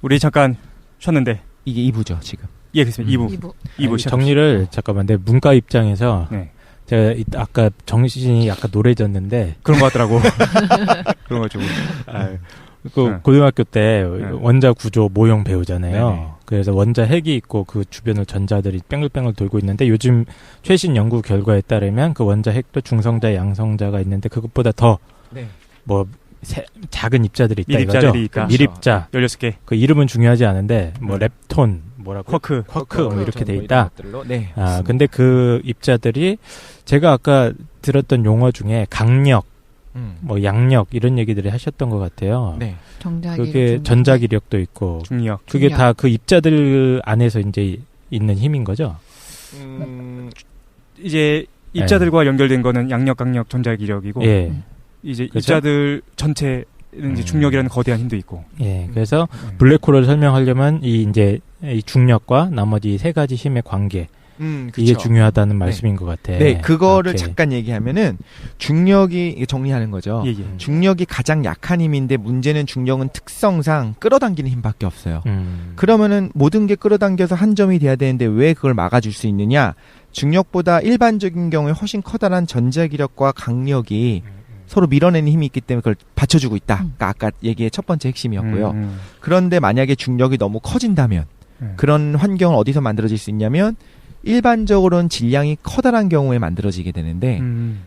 우리 잠깐 쉬었는데 이게 2부죠 지금. 예, 그렇습니다. 2부 시작. 정리를 잠깐만 내 문과 입장에서 네. 제가 아까 정신이 약간 노래졌는데 그런 거 같더라고. 그런 거 좀. 고등학교 때 원자 구조 모형 배우잖아요. 네네. 그래서 원자 핵이 있고 그 주변을 전자들이 뺑글뺑글 돌고 있는데 요즘 최신 연구 결과에 따르면 그 원자 핵도 중성자, 양성자가 있는데 그것보다 더 뭐 작은 입자들이 있다 이거죠. 밀입자. 16개. 그 이름은 중요하지 않은데 뭐 렙톤, 뭐라고? 쿼크 뭐 이렇게 돼 있다. 네. 근데 그 입자들이 제가 아까 들었던 용어 중에 강력, 뭐 양력 이런 얘기들을 하셨던 것 같아요. 네. 그게 전자기력도 있고 중력. 그게 다 그 입자들 안에서 이제 있는 힘인 거죠. 이제 입자들과 연결된 거는 양력, 강력, 전자기력이고 이제 그렇죠? 입자들 전체는 이제 중력이라는 거대한 힘도 있고. 예. 그래서 블랙홀을 설명하려면 이 중력과 나머지 세 가지 힘의 관계 이게 중요하다는 말씀인 것 같아. 네, 그거를 잠깐 얘기하면은 중력이 정리하는 거죠. 예. 중력이 가장 약한 힘인데 문제는 중력은 특성상 끌어당기는 힘밖에 없어요. 그러면은 모든 게 끌어당겨서 한 점이 돼야 되는데 왜 그걸 막아줄 수 있느냐? 중력보다 일반적인 경우에 훨씬 커다란 전자기력과 강력이 서로 밀어내는 힘이 있기 때문에 그걸 받쳐주고 있다. 그러니까 아까 얘기의 첫 번째 핵심이었고요. 그런데 만약에 중력이 너무 커진다면 그런 환경은 어디서 만들어질 수 있냐면 일반적으로는 질량이 커다란 경우에 만들어지게 되는데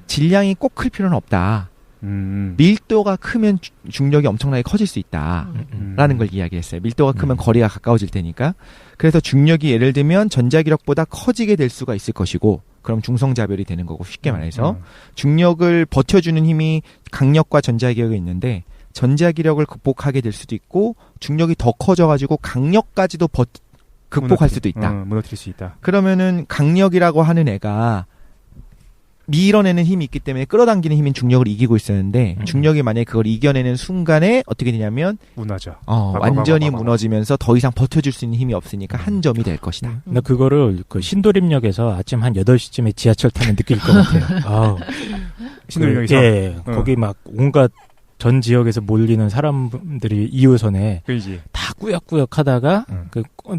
질량이 꼭 클 필요는 없다. 밀도가 크면 중력이 엄청나게 커질 수 있다라는 걸 이야기했어요. 밀도가 크면 거리가 가까워질 테니까. 그래서 중력이 예를 들면 전자기력보다 커지게 될 수가 있을 것이고 그럼 중성자별이 되는 거고 쉽게 말해서 중력을 버텨주는 힘이 강력과 전자기력이 있는데 전자기력을 극복하게 될 수도 있고 중력이 더 커져가지고 강력까지도 극복할 수도 있다. 무너뜨릴 수 있다. 그러면은 강력이라고 하는 애가 밀어내는 힘이 있기 때문에 끌어당기는 힘인 중력을 이기고 있었는데 중력이 만약에 그걸 이겨내는 순간에 어떻게 되냐면 무너져. 완전히 무너지면서 더 이상 버텨줄 수 있는 힘이 없으니까 한 점이 될 것이다. 나 그거를 그 신도림역에서 아침 한 8시쯤에 지하철 타면 느낄 것 같아요. 신도림역에서? 예. 거기 막 온갖 전 지역에서 몰리는 사람들이 2호선에 다 꾸역꾸역 하다가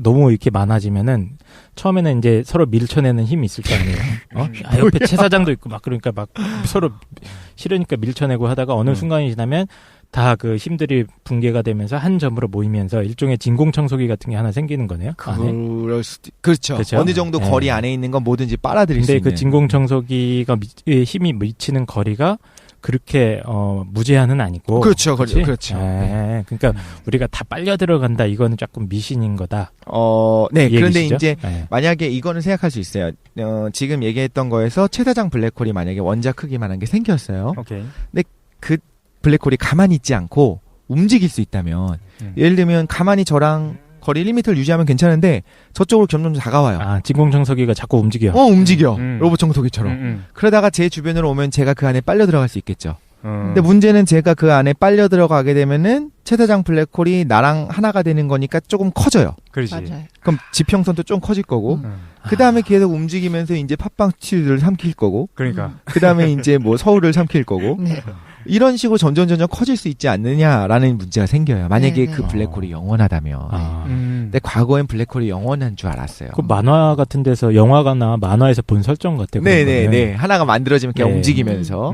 너무 이렇게 많아지면은 처음에는 이제 서로 밀쳐내는 힘이 있을 거 아니에요. 옆에 채 사장도 있고 막 그러니까 막 서로 싫으니까 밀쳐내고 하다가 어느 순간이 지나면 다 그 힘들이 붕괴가 되면서 한 점으로 모이면서 일종의 진공청소기 같은 게 하나 생기는 거네요. 그럴 수도 그렇죠. 어느 정도 거리 안에 있는 건 뭐든지 빨아들일 수 있는. 근데 그 진공청소기가 힘이 미치는 거리가 그렇게 무제한은 아니고 그렇죠. 그러니까 우리가 다 빨려 들어간다 이거는 조금 미신인 거다. 네. 그런데 이제 만약에 이거는 생각할 수 있어요. 지금 얘기했던 거에서 최다장 블랙홀이 만약에 원자 크기만한 게 생겼어요. 근데 그 블랙홀이 가만히 있지 않고 움직일 수 있다면 예를 들면 가만히 저랑 거리 1m를 유지하면 괜찮은데 저쪽으로 점점 다가와요. 진공청소기가 자꾸 움직여. 움직여. 로봇 청소기처럼. 그러다가 제 주변으로 오면 제가 그 안에 빨려 들어갈 수 있겠죠. 근데 문제는 제가 그 안에 빨려 들어가게 되면은 최다장 블랙홀이 나랑 하나가 되는 거니까 조금 커져요. 맞아요. 그럼 지평선도 좀 커질 거고 그 다음에 계속 움직이면서 이제 팟빵치를 삼킬 거고 그 다음에 이제 뭐 서울을 삼킬 거고 이런 식으로 점점 커질 수 있지 않느냐라는 문제가 생겨요. 만약에 그 블랙홀이 영원하다면. 근데 과거엔 블랙홀이 영원한 줄 알았어요. 그 만화 같은 데서 영화나 만화에서 본 설정 같아요. 네네네. 하나가 만들어지면 그냥 움직이면서.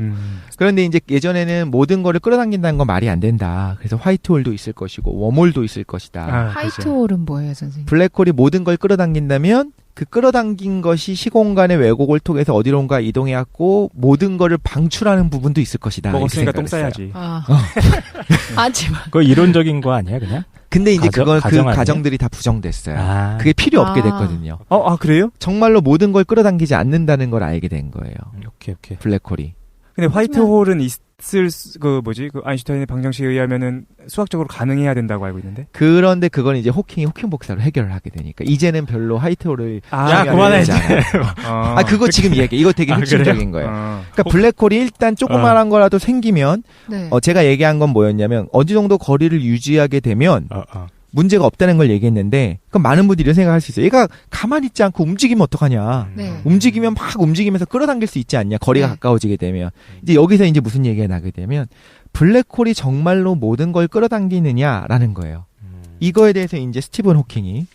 그런데 이제 예전에는 모든 거를 끌어당긴다는 건 말이 안 된다. 그래서 화이트홀도 있을 것이고 웜홀도 있을 것이다. 화이트홀은 뭐예요, 선생님? 블랙홀이 모든 걸 끌어당긴다면 그 끌어당긴 것이 시공간의 왜곡을 통해서 어디론가 이동해왔고 모든 거를 방출하는 부분도 있을 것이다. 먹었으니까 똥 싸야지. 하지만 그거 이론적인 거 아니야 그냥? 근데 이제 그건 그 가정들이 다 부정됐어요. 그게 필요 없게 됐거든요. 그래요? 정말로 모든 걸 끌어당기지 않는다는 걸 알게 된 거예요. 오케이. 블랙홀이. 근데 화이트홀은 있을 그 아인슈타인의 방정식에 의하면은 수학적으로 가능해야 된다고 알고 있는데. 그런데 그건 이제 호킹 복사로 해결을 하게 되니까 이제는 별로 화이트홀을 그만해. 그거 지금 얘기. 이거 되게 핵심적인 거예요. 그러니까 블랙홀이 일단 조그만한 거라도 생기면 제가 얘기한 건 뭐였냐면 어느 정도 거리를 유지하게 되면 문제가 없다는 걸 얘기했는데 그럼 많은 분들이 이런 생각할 수 있어요. 얘가 가만히 있지 않고 움직이면 어떡하냐. 움직이면 막 움직이면서 끌어당길 수 있지 않냐. 거리가 가까워지게 되면. 이제 여기서 이제 무슨 얘기가 나게 되면 블랙홀이 정말로 모든 걸 끌어당기느냐라는 거예요. 이거에 대해서 이제 스티븐 호킹이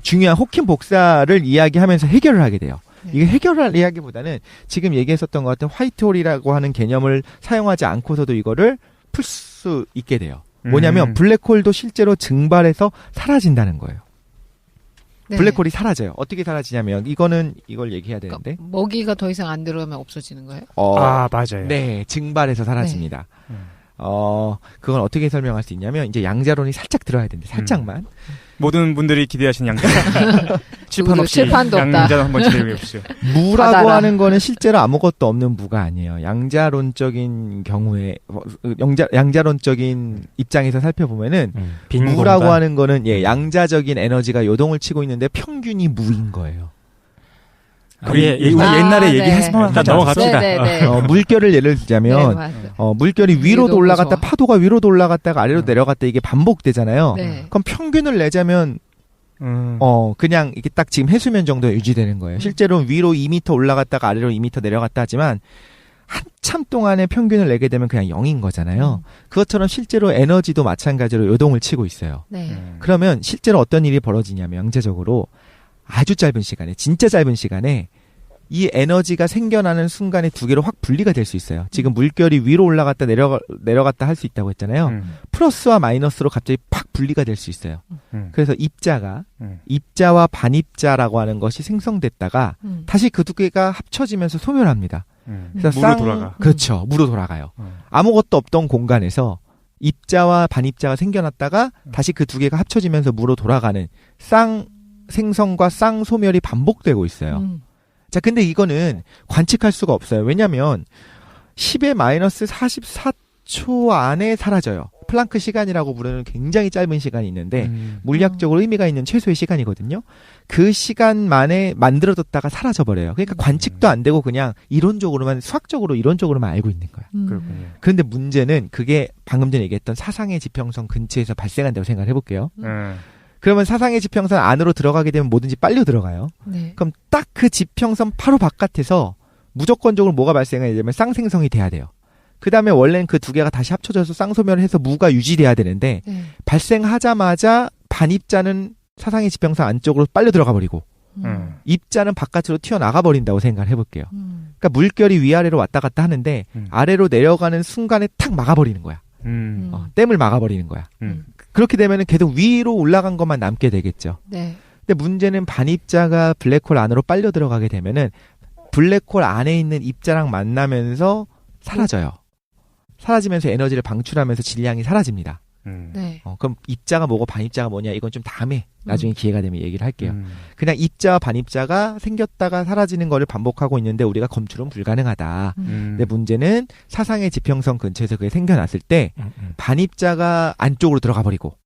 중요한 호킹 복사를 이야기하면서 해결을 하게 돼요. 이게 해결할 이야기보다는 지금 얘기했었던 것 같은 화이트홀이라고 하는 개념을 사용하지 않고서도 이거를 풀 수 있게 돼요. 뭐냐면 블랙홀도 실제로 증발해서 사라진다는 거예요. 네. 블랙홀이 사라져요. 어떻게 사라지냐면 이걸 얘기해야 되는데 먹이가 더 이상 안 들어가면 없어지는 거예요? 맞아요. 네, 증발해서 사라집니다. 네. 그건 어떻게 설명할 수 있냐면 이제 양자론이 살짝 들어야 되는데 살짝만. 모든 분들이 기대하시는 양자론. 칠판 없이 양자론 한번 진행해 보시죠. 무라고 받아라. 하는 거는 실제로 아무것도 없는 무가 아니에요. 양자론적인 경우에 양자론적인 입장에서 살펴보면은 무라고 공간. 하는 거는 양자적인 에너지가 요동을 치고 있는데 평균이 무인 거예요. 우리 옛날에 얘기했으면 일단 넘어갑시다. 물결을 예를 들자면 물결이 위로도 올라갔다 파도가 위로도 올라갔다가 아래로 내려갔다 이게 반복되잖아요. 네. 그럼 평균을 내자면 그냥 이게 딱 지금 해수면 정도에 유지되는 거예요. 실제로 위로 2m 올라갔다가 아래로 2m 내려갔다 하지만 한참 동안의 평균을 내게 되면 그냥 0인 거잖아요. 그것처럼 실제로 에너지도 마찬가지로 요동을 치고 있어요. 네. 그러면 실제로 어떤 일이 벌어지냐면 양자적으로 아주 짧은 시간에 진짜 짧은 시간에 이 에너지가 생겨나는 순간에 두 개로 확 분리가 될 수 있어요. 지금 물결이 위로 올라갔다 내려갔다 할 수 있다고 했잖아요. 플러스와 마이너스로 갑자기 팍 분리가 될 수 있어요. 그래서 입자와 반입자라고 하는 것이 생성됐다가 다시 그 두 개가 합쳐지면서 소멸합니다. 그래서 무로 돌아가. 그렇죠. 무로 돌아가요. 아무것도 없던 공간에서 입자와 반입자가 생겨났다가 다시 그 두 개가 합쳐지면서 무로 돌아가는 생성과 쌍소멸이 반복되고 있어요. 자, 근데 이거는 관측할 수가 없어요. 왜냐면 10의 마이너스 44초 안에 사라져요. 플랑크 시간이라고 부르는 굉장히 짧은 시간이 있는데 물리학적으로 의미가 있는 최소의 시간이거든요. 그 시간 만에 만들어졌다가 사라져버려요. 그러니까 관측도 안 되고 그냥 수학적으로 이론적으로만 알고 있는 거야. 그렇군요. 그런데 문제는 그게 방금 전에 얘기했던 사상의 지평선 근처에서 발생한다고 생각을 해볼게요. 그러면 사상의 지평선 안으로 들어가게 되면 뭐든지 빨려 들어가요. 네. 그럼 딱 그 지평선 바로 바깥에서 무조건적으로 뭐가 발생해야 되면 쌍생성이 돼야 돼요. 그 다음에 원래는 그 두 개가 다시 합쳐져서 쌍소멸을 해서 무가 유지돼야 되는데 발생하자마자 반입자는 사상의 지평선 안쪽으로 빨려 들어가 버리고 입자는 바깥으로 튀어나가 버린다고 생각을 해볼게요. 그러니까 물결이 위아래로 왔다 갔다 하는데 아래로 내려가는 순간에 탁 막아버리는 거야. 댐을 막아버리는 거야. 그렇게 되면은 계속 위로 올라간 것만 남게 되겠죠. 네. 근데 문제는 반입자가 블랙홀 안으로 빨려 들어가게 되면은 블랙홀 안에 있는 입자랑 만나면서 사라져요. 사라지면서 에너지를 방출하면서 질량이 사라집니다. 네. 그럼 입자가 뭐고 반입자가 뭐냐 이건 좀 다음에 나중에 기회가 되면 얘기를 할게요. 그냥 입자와 반입자가 생겼다가 사라지는 거를 반복하고 있는데 우리가 검출은 불가능하다. 근데 문제는 사상의 지평선 근처에서 그게 생겨났을 때 반입자가 안쪽으로 들어가 버리고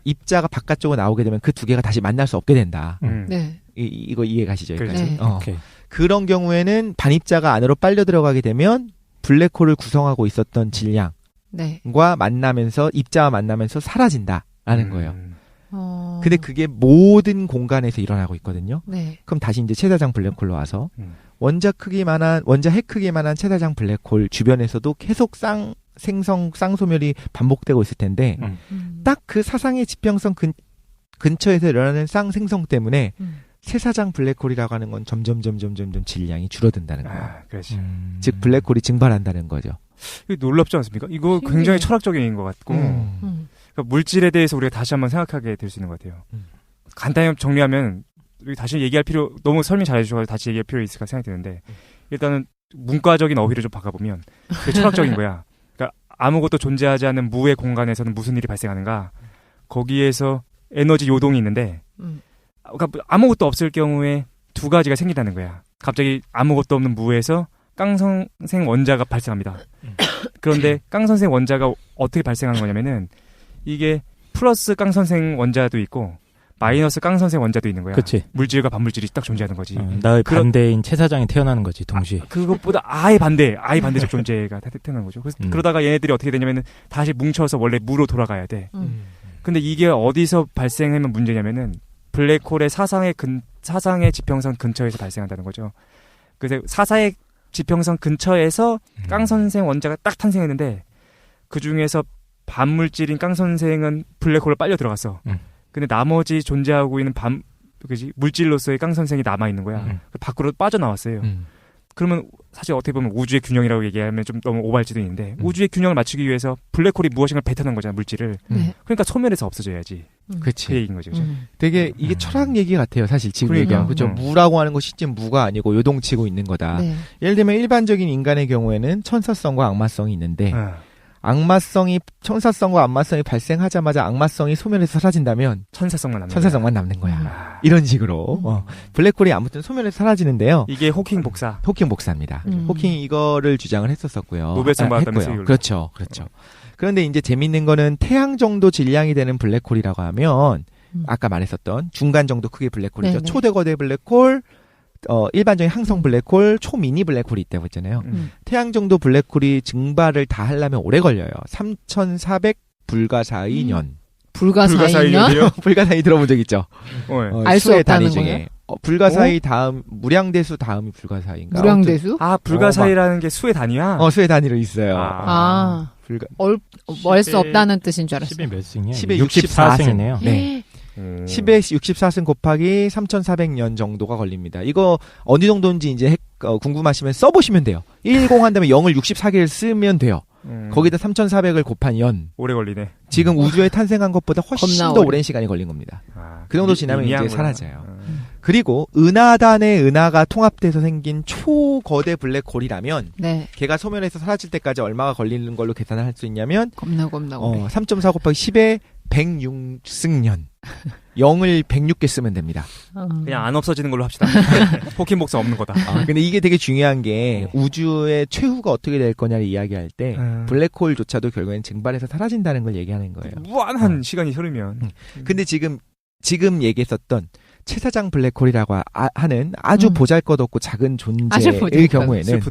입자가 바깥쪽으로 나오게 되면 그 두 개가 다시 만날 수 없게 된다. 네. 이거 이해 가시죠? 여기까지? 네. 그런 경우에는 반입자가 안으로 빨려 들어가게 되면 블랙홀을 구성하고 있었던 질량 과 만나면서 입자와 만나면서 사라진다라는 거예요. 근데 그게 모든 공간에서 일어나고 있거든요. 네. 그럼 다시 이제 최다장 블랙홀로 와서 원자 핵 크기만한 최다장 블랙홀 주변에서도 계속 쌍소멸이 반복되고 있을 텐데 딱 그 사상의 지평선 근처에서 일어나는 쌍생성 때문에 최사장 블랙홀이라고 하는 건 점점 질량이 줄어든다는 거예요. 그렇지. 즉 블랙홀이 증발한다는 거죠. 이거 놀랍지 않습니까? 이거 굉장히 철학적인 것 같고 그러니까 물질에 대해서 우리가 다시 한번 생각하게 될 수 있는 것 같아요. 간단히 정리하면 우리 다시 얘기할 필요 너무 설명 잘해주셔서 다시 얘기할 필요 있을까 생각이 드는데 일단은 문과적인 어휘를 좀 바꿔보면 그게 철학적인 거야. 그러니까 아무것도 존재하지 않는 무의 공간에서는 무슨 일이 발생하는가? 거기에서 에너지 요동이 있는데 그러니까 아무것도 없을 경우에 두 가지가 생긴다는 거야. 갑자기 아무것도 없는 무에서 깡선생 원자가 발생합니다. 그런데 깡선생 원자가 어떻게 발생하는 거냐면은 이게 플러스 깡선생 원자도 있고 마이너스 깡선생 원자도 있는 거야. 그치. 물질과 반물질이 딱 존재하는 거지. 나의 반대인 최사장이 태어나는 거지 동시에. 그것보다 아예 반대적 존재가 태어나는 거죠. 그래서 그러다가 얘네들이 어떻게 되냐면은 다시 뭉쳐서 원래 무로 돌아가야 돼. 근데 이게 어디서 발생하면 문제냐면은 블랙홀의 사상의 지평선 근처에서 발생한다는 거죠. 그래서 사상의 지평선 근처에서 깡선생 원자가 딱 탄생했는데 그 중에서 반물질인 깡 선생은 블랙홀을 빨려 들어갔어. 근데 나머지 존재하고 있는 물질로서의 깡 선생이 남아 있는 거야. 밖으로 빠져나왔어요. 그러면 사실 어떻게 보면 우주의 균형이라고 얘기하면 좀 너무 오버할지도 있는데 우주의 균형을 맞추기 위해서 블랙홀이 무엇인가 뱉어낸 거잖아, 물질을. 그러니까 소멸해서 없어져야지. 그치. 그 얘기인 거죠. 되게 이게 철학 얘기 같아요, 사실 지금 그러니까. 얘기하면. 그죠? 무라고 하는 것이 실제 무가 아니고 요동치고 있는 거다. 네. 예를 들면 일반적인 인간의 경우에는 천사성과 악마성이 있는데 천사성과 악마성이 발생하자마자 악마성이 소멸해서 사라진다면 천사성만 남는 거야. 이런 식으로 블랙홀이 아무튼 소멸해서 사라지는데요. 이게 호킹 복사. 호킹 복사입니다. 호킹이 이거를 주장을 했었었고요. 노벨상 받았다면서요. 그렇죠. 그런데 이제 재밌는 거는 태양 정도 질량이 되는 블랙홀이라고 하면 아까 말했었던 중간 정도 크기의 블랙홀이죠. 네네. 초대거대 블랙홀, 일반적인 항성 블랙홀, 초미니 블랙홀이 있다고 했잖아요. 태양 정도 블랙홀이 증발을 다 하려면 오래 걸려요. 3,400 불가사의년. 불가사의년? 불가사의 들어본 적 있죠? 알 수 없다는 거예요? 불가사의 다음, 무량대수 다음이 불가사의인가? 무량대수? 불가사의라는 게 수의 단위야? 수의 단위로 있어요. 알 수 없다는 뜻인 줄 알았어요. 10의 몇 승이야? 10의 64승이네요. 네. 10의 64승 곱하기 3,400년 정도가 걸립니다. 이거 어느 정도인지 이제 궁금하시면 써보시면 돼요. 110 한다면 0을 64개를 쓰면 돼요. 거기다 3,400을 곱한 연. 오래 걸리네. 지금 우주에 탄생한 것보다 훨씬 더 오랜 시간이 걸린 겁니다. 그 정도 지나면 이제 사라져요. 그리고 은하단의 은하가 통합돼서 생긴 초거대 블랙홀이라면 걔가 소멸해서 사라질 때까지 얼마가 걸리는 걸로 계산을 할 수 있냐면 겁나 3.4 곱하기 10의 106승년. 0을 106개 쓰면 됩니다. 그냥 안 없어지는 걸로 합시다. 호킹 복사 없는 거다. 근데 이게 되게 중요한 게 우주의 최후가 어떻게 될 거냐를 이야기할 때 블랙홀조차도 결국엔 증발해서 사라진다는 걸 얘기하는 거예요. 무한한 시간이 흐르면. 근데 지금 얘기했었던 최사장 블랙홀이라고 하는 아주 보잘것없고 작은 존재의 경우에는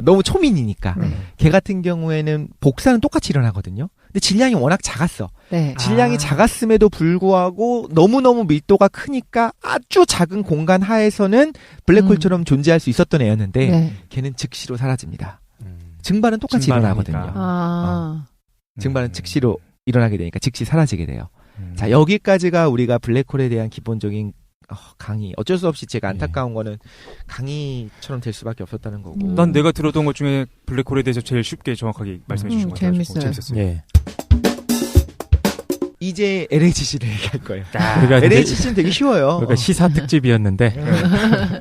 너무 초민이니까 걔 같은 경우에는 복사는 똑같이 일어나거든요. 근데 질량이 워낙 작았어. 네. 질량이 작았음에도 불구하고 너무너무 밀도가 크니까 아주 작은 공간 하에서는 블랙홀처럼 존재할 수 있었던 애였는데 걔는 즉시로 사라집니다. 증발은 똑같이 일어나거든요. 증발은 즉시로 일어나게 되니까 즉시 사라지게 돼요. 자, 여기까지가 우리가 블랙홀에 대한 기본적인 강의. 어쩔 수 없이 제가 안타까운 거는 강의처럼 될 수밖에 없었다는 거고. 난 내가 들었던 것 중에 블랙홀에 대해서 제일 쉽게 정확하게 말씀해 주신 것 같아요. 재밌었어요. 예. 이제 LHC를 얘기할 거예요. LHC는 되게 쉬워요. 그러니까 시사 특집이었는데.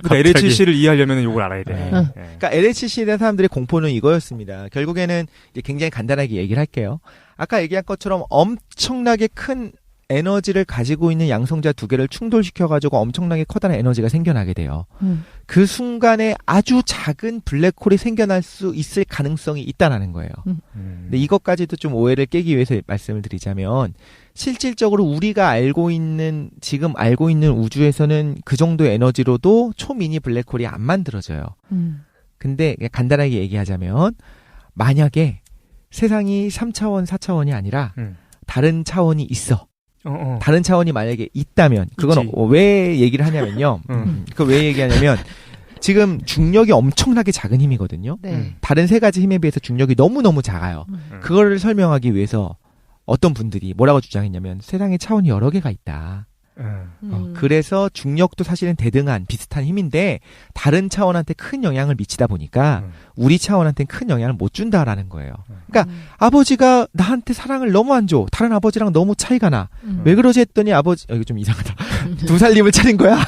LHC를 이해하려면 이걸 알아야 돼. 그러니까 LHC에 대한 사람들의 공포는 이거였습니다. 결국에는 이제 굉장히 간단하게 얘기를 할게요. 아까 얘기한 것처럼 엄청나게 큰 에너지를 가지고 있는 양성자 두 개를 충돌시켜가지고 엄청나게 커다란 에너지가 생겨나게 돼요. 그 순간에 아주 작은 블랙홀이 생겨날 수 있을 가능성이 있다라는 거예요. 근데 이것까지도 좀 오해를 깨기 위해서 말씀을 드리자면 실질적으로 우리가 지금 알고 있는 우주에서는 그 정도의 에너지로도 초미니 블랙홀이 안 만들어져요. 근데 간단하게 얘기하자면 만약에 세상이 3차원, 4차원이 아니라 다른 차원이 있어. 다른 차원이 만약에 있다면 그건 왜 얘기를 하냐면요. 그 왜 얘기하냐면 지금 중력이 엄청나게 작은 힘이거든요. 다른 세 가지 힘에 비해서 중력이 너무너무 작아요. 그거를 설명하기 위해서 어떤 분들이 뭐라고 주장했냐면 세상에 차원이 여러 개가 있다. 그래서 중력도 사실은 대등한 비슷한 힘인데 다른 차원한테 큰 영향을 미치다 보니까 우리 차원한테는 큰 영향을 못 준다라는 거예요. 그러니까 아버지가 나한테 사랑을 너무 안 줘. 다른 아버지랑 너무 차이가 나. 왜 그러지 했더니 아버지 이거 좀 이상하다. 두 살님을 차린 거야?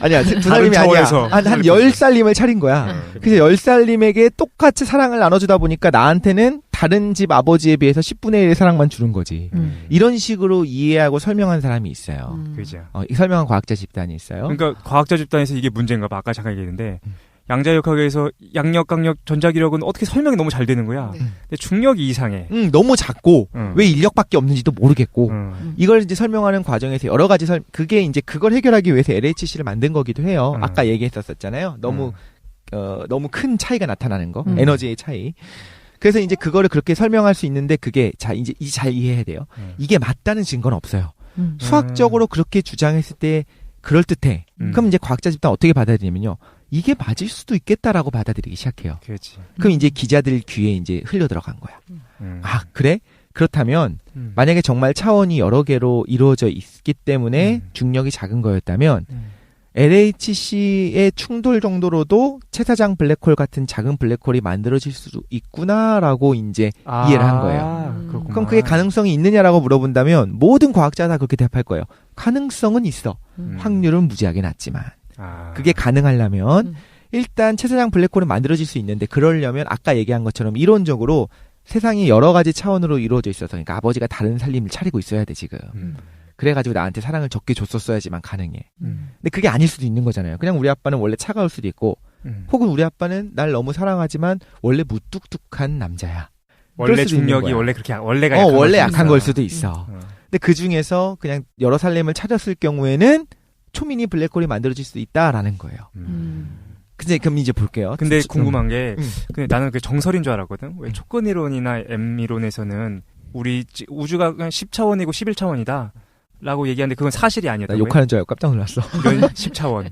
아니야. 두 살님이 아니야. 한 10살님을 차린 거야. 그래서 10살님에게 똑같이 사랑을 나눠주다 보니까 나한테는 다른 집 아버지에 비해서 10분의 1의 사랑만 주는 거지. 이런 식으로 이해하고 설명한 사람이 있어요. 그죠. 설명한 과학자 집단이 있어요. 그러니까 과학자 집단에서 이게 문제인가 봐. 아까 잠깐 얘기했는데 양자역학에서 양력, 강력, 전자기력은 어떻게 설명이 너무 잘 되는 거야. 근데 중력이 이상해. 너무 작고 왜 인력밖에 없는지도 모르겠고 이걸 이제 설명하는 과정에서 여러 가지 그게 이제 그걸 해결하기 위해서 LHC를 만든 거기도 해요. 아까 얘기했었잖아요. 너무 큰 차이가 나타나는 거, 에너지의 차이. 그래서 이제 그거를 그렇게 설명할 수 있는데 그게 이제 잘 이해해야 돼요. 이게 맞다는 증거는 없어요. 수학적으로 그렇게 주장했을 때 그럴듯해. 그럼 이제 과학자 집단 어떻게 받아들이냐면요. 이게 맞을 수도 있겠다라고 받아들이기 시작해요. 그렇지. 그럼 이제 기자들 귀에 이제 흘려 들어간 거야. 아, 그래? 그렇다면 만약에 정말 차원이 여러 개로 이루어져 있기 때문에 중력이 작은 거였다면 LHC의 충돌 정도로도 채사장 블랙홀 같은 작은 블랙홀이 만들어질 수 있구나라고 이제 이해를 한 거예요. 그럼 그게 가능성이 있느냐라고 물어본다면 모든 과학자가 다 그렇게 대답할 거예요. 가능성은 있어. 확률은 무지하게 낮지만. 그게 가능하려면 일단 채사장 블랙홀은 만들어질 수 있는데 그러려면 아까 얘기한 것처럼 이론적으로 세상이 여러 가지 차원으로 이루어져 있어서 그러니까 아버지가 다른 살림을 차리고 있어야 돼 지금. 그래가지고 나한테 사랑을 적게 줬었어야지만 가능해. 근데 그게 아닐 수도 있는 거잖아요. 그냥 우리 아빠는 원래 차가울 수도 있고 혹은 우리 아빠는 날 너무 사랑하지만 원래 무뚝뚝한 남자야. 원래 중력이 원래 그렇게 원래가 원래 약한 걸 수도 있어. 근데 그 중에서 그냥 여러 살림을 차렸을 경우에는 초미니 블랙홀이 만들어질 수도 있다라는 거예요. 근데 그럼 이제 볼게요. 근데 궁금한 게 근데 나는 그 정설인 줄 알았거든. 왜 촉근 이론이나 M 이론에서는 우리 우주가 그냥 10차원이고 11차원이다. 라고 얘기하는데 그건 사실이 아니었다고요? 나 욕하는 줄 알고 깜짝 놀랐어. 이런 10차원.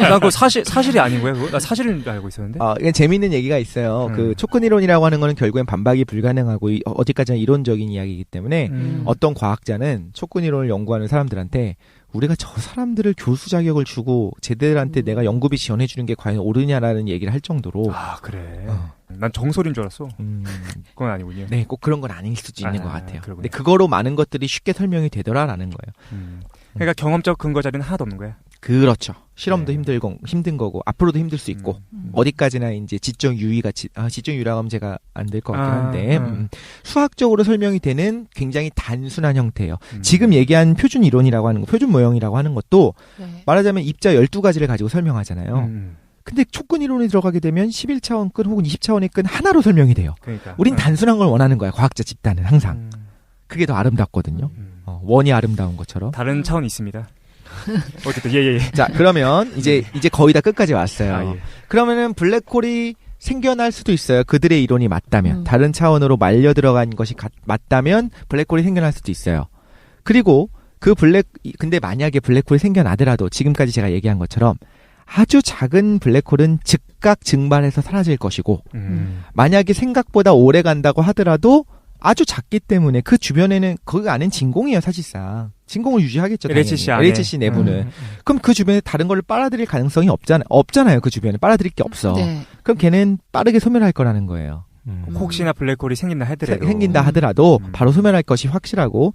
난 그거 사실이 아닌 거야? 그거? 나 사실인 줄 알고 있었는데. 이건 재밌는 얘기가 있어요. 그 촉근 이론이라고 하는 거는 결국엔 반박이 불가능하고 어디까지나 이론적인 이야기이기 때문에 어떤 과학자는 촉근 이론을 연구하는 사람들한테 우리가 저 사람들을 교수 자격을 주고 쟤들한테 내가 연구비 지원해주는 게 과연 옳으냐라는 얘기를 할 정도로. 아, 그래. 난 정설인 줄 알았어. 그건 아니군요. 네, 꼭 그런 건 아닐 수도 있는 것 같아요. 그러군요. 근데 그거로 많은 것들이 쉽게 설명이 되더라라는 거예요. 그러니까 경험적 근거 자료는 하나도 없는 거야. 그렇죠. 실험도 힘든 거고 앞으로도 힘들 수 있고 어디까지나 이제 지적 유의가 지적 유의라고 하면 제가 안 될 것 같긴 한데 수학적으로 설명이 되는 굉장히 단순한 형태예요. 지금 얘기한 표준 이론이라고 하는 거, 표준 모형이라고 하는 것도 말하자면 입자 12가지를 가지고 설명하잖아요. 근데 촉근 이론이 들어가게 되면 11차원 끈 혹은 20차원의 끈 하나로 설명이 돼요. 그러니까. 우린 단순한 걸 원하는 거야. 과학자 집단은 항상. 그게 더 아름답거든요. 원이 아름다운 것처럼. 다른 차원이 있습니다. 어쨌든 예. 자, 그러면 이제 거의 다 끝까지 왔어요. 예. 그러면은 블랙홀이 생겨날 수도 있어요. 그들의 이론이 맞다면. 다른 차원으로 말려 들어간 것이 맞다면 블랙홀이 생겨날 수도 있어요. 그리고 근데 만약에 블랙홀이 생겨나더라도 지금까지 제가 얘기한 것처럼 아주 작은 블랙홀은 즉각 증발해서 사라질 것이고 만약에 생각보다 오래 간다고 하더라도 아주 작기 때문에 그 주변에는 거기 안엔 진공이에요 사실상. 진공을 유지하겠죠. LHC 내부는. 그럼 그 주변에 다른 걸 빨아들일 가능성이 없잖아요. 그 주변에 빨아들일 게 없어. 네. 그럼 걔는 빠르게 소멸할 거라는 거예요. 혹시나 블랙홀이 생긴다 하더라도 바로 소멸할 것이 확실하고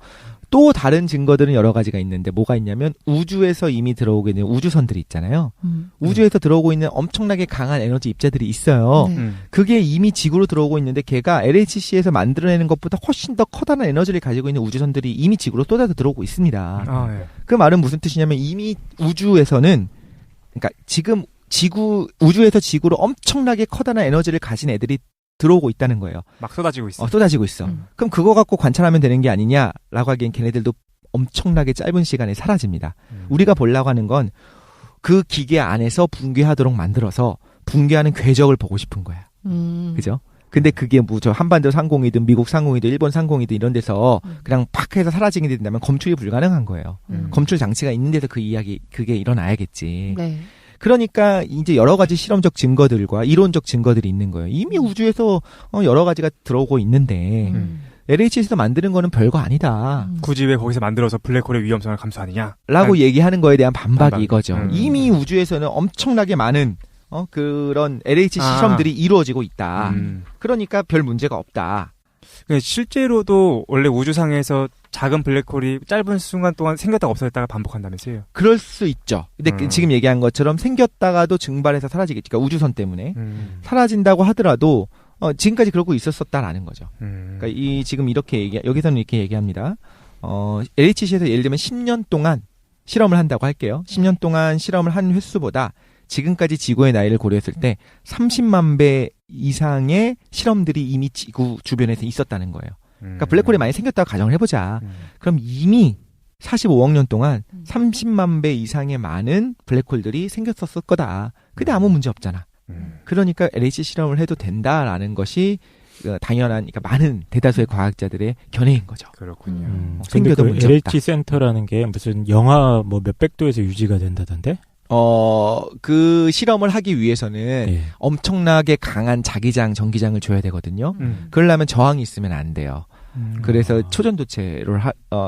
또 다른 증거들은 여러 가지가 있는데 뭐가 있냐면 우주에서 이미 들어오게 되는 우주선들이 있잖아요. 우주에서 들어오고 있는 엄청나게 강한 에너지 입자들이 있어요. 그게 이미 지구로 들어오고 있는데 걔가 LHC에서 만들어내는 것보다 훨씬 더 커다란 에너지를 가지고 있는 우주선들이 이미 지구로 쏟아져 들어오고 있습니다. 예. 그 말은 무슨 뜻이냐면 이미 우주에서는 그러니까 지금 우주에서 지구로 엄청나게 커다란 에너지를 가진 애들이 들어오고 있다는 거예요. 막 쏟아지고 있어. 쏟아지고 있어. 그럼 그거 갖고 관찰하면 되는 게 아니냐라고 하기엔 걔네들도 엄청나게 짧은 시간에 사라집니다. 우리가 보려고 하는 건 그 기계 안에서 붕괴하도록 만들어서 붕괴하는 궤적을 보고 싶은 거야. 그죠? 근데 그게 뭐 저 한반도 상공이든 미국 상공이든 일본 상공이든 이런 데서 그냥 팍 해서 사라지게 된다면 검출이 불가능한 거예요. 검출 장치가 있는 데서 그게 일어나야겠지. 네. 그러니까 이제 여러 가지 실험적 증거들과 이론적 증거들이 있는 거예요. 이미 우주에서 여러 가지가 들어오고 있는데 LHC에서 만드는 거는 별거 아니다. 굳이 왜 거기서 만들어서 블랙홀의 위험성을 감수하느냐? 라고 얘기하는 거에 대한 반박이 이거죠. 이미 우주에서는 엄청나게 많은 그런 LHC 실험들이 이루어지고 있다. 그러니까 별 문제가 없다. 실제로도 원래 우주상에서 작은 블랙홀이 짧은 순간 동안 생겼다가 없어졌다가 반복한다면서요? 그럴 수 있죠. 근데 지금 얘기한 것처럼 생겼다가도 증발해서 사라지겠지. 그러니까 우주선 때문에 사라진다고 하더라도 지금까지 그러고 있었었다라는 거죠. 그러니까 지금 여기서는 이렇게 얘기합니다. LHC에서 예를 들면 10년 동안 실험을 한다고 할게요. 10년 동안 실험을 한 횟수보다 지금까지 지구의 나이를 고려했을 때 30만 배 이상의 실험들이 이미 지구 주변에서 있었다는 거예요. 그러니까 블랙홀이 많이 생겼다고 가정을 해보자. 그럼 이미 45억 년 동안 30만 배 이상의 많은 블랙홀들이 생겼었을 거다. 근데 아무 문제 없잖아. 그러니까 LHC 실험을 해도 된다라는 것이 당연한, 그러니까 많은 대다수의 과학자들의 견해인 거죠. 그렇군요. 생겨도 문제 없다. LHC 센터라는 게 무슨 영하 뭐 몇백 도에서 유지가 된다던데? 그 실험을 하기 위해서는 엄청나게 강한 자기장, 전기장을 줘야 되거든요. 그러려면 저항이 있으면 안 돼요. 그래서 초전도체를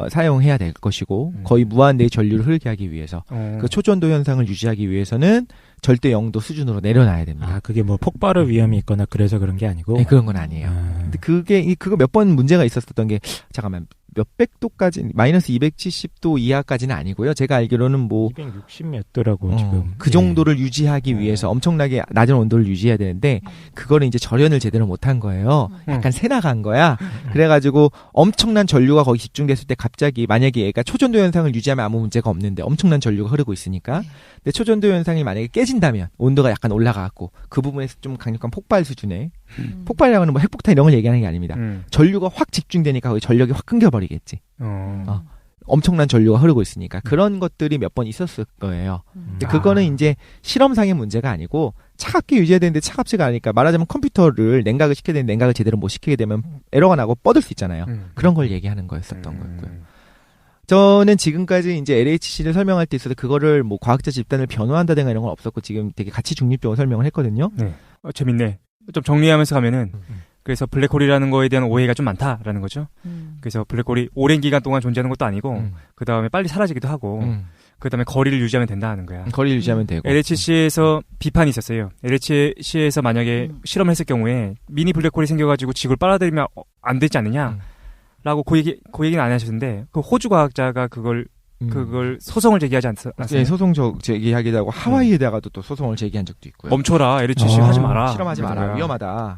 사용해야 될 것이고 거의 무한대의 전류를 흐르게 하기 위해서 그 초전도 현상을 유지하기 위해서는 절대 0도 수준으로 내려놔야 됩니다. 아, 그게 뭐 폭발의 위험이 있거나 그래서 그런 게 아니고? 네, 그런 건 아니에요. 근데 그거 몇 번 문제가 있었던 게 잠깐만 몇백 도까지 마이너스 270도 이하까지는 아니고요. 제가 알기로는 뭐 260 몇 도라고 지금 그 정도를 유지하기 위해서 엄청나게 낮은 온도를 유지해야 되는데 그거를 이제 절연을 제대로 못한 거예요. 약간 새 나간 거야. 그래가지고 엄청난 전류가 거기 집중됐을 때 갑자기 만약에 얘가 초전도 현상을 유지하면 아무 문제가 없는데 엄청난 전류가 흐르고 있으니까 근데 초전도 현상이 만약에 깨진다면 온도가 약간 올라가고 그 부분에서 좀 강력한 폭발 수준의 폭발이라고 하는 뭐 핵폭탄 이런 걸 얘기하는 게 아닙니다. 전류가 확 집중되니까 거기 전력이 확 끊겨버리겠지. 엄청난 전류가 흐르고 있으니까 그런 것들이 몇 번 있었을 거예요. 근데 그거는 이제 실험상의 문제가 아니고 차갑게 유지해야 되는데 차갑지가 않으니까 말하자면 컴퓨터를 냉각을 시켜야 되는데 냉각을 제대로 못 시키게 되면 에러가 나고 뻗을 수 있잖아요. 그런 걸 얘기하는 거였었던 거였고요. 저는 지금까지 이제 LHC를 설명할 때 있어서 그거를 뭐 과학자 집단을 변호한다든가 이런 건 없었고 지금 되게 가치 중립적으로 설명을 했거든요. 네. 재밌네. 좀 정리하면서 가면은 그래서 블랙홀이라는 거에 대한 오해가 좀 많다라는 거죠. 그래서 블랙홀이 오랜 기간 동안 존재하는 것도 아니고 그 다음에 빨리 사라지기도 하고 그 다음에 거리를 유지하면 된다는 거야. 거리를 유지하면 되고. LHC에서 비판이 있었어요. LHC에서 만약에 실험을 했을 경우에 미니 블랙홀이 생겨가지고 지구를 빨아들이면 안 되지 않느냐 라고 그 얘기는 안 하셨는데 그 호주 과학자가 그걸 소송을 제기하지 않았어요? 네, 소송 제기하기도 하고 하와이에다가도 또 소송을 제기한 적도 있고요. 멈춰라, LHC 하지 마라. 실험하지 마라, 위험하다.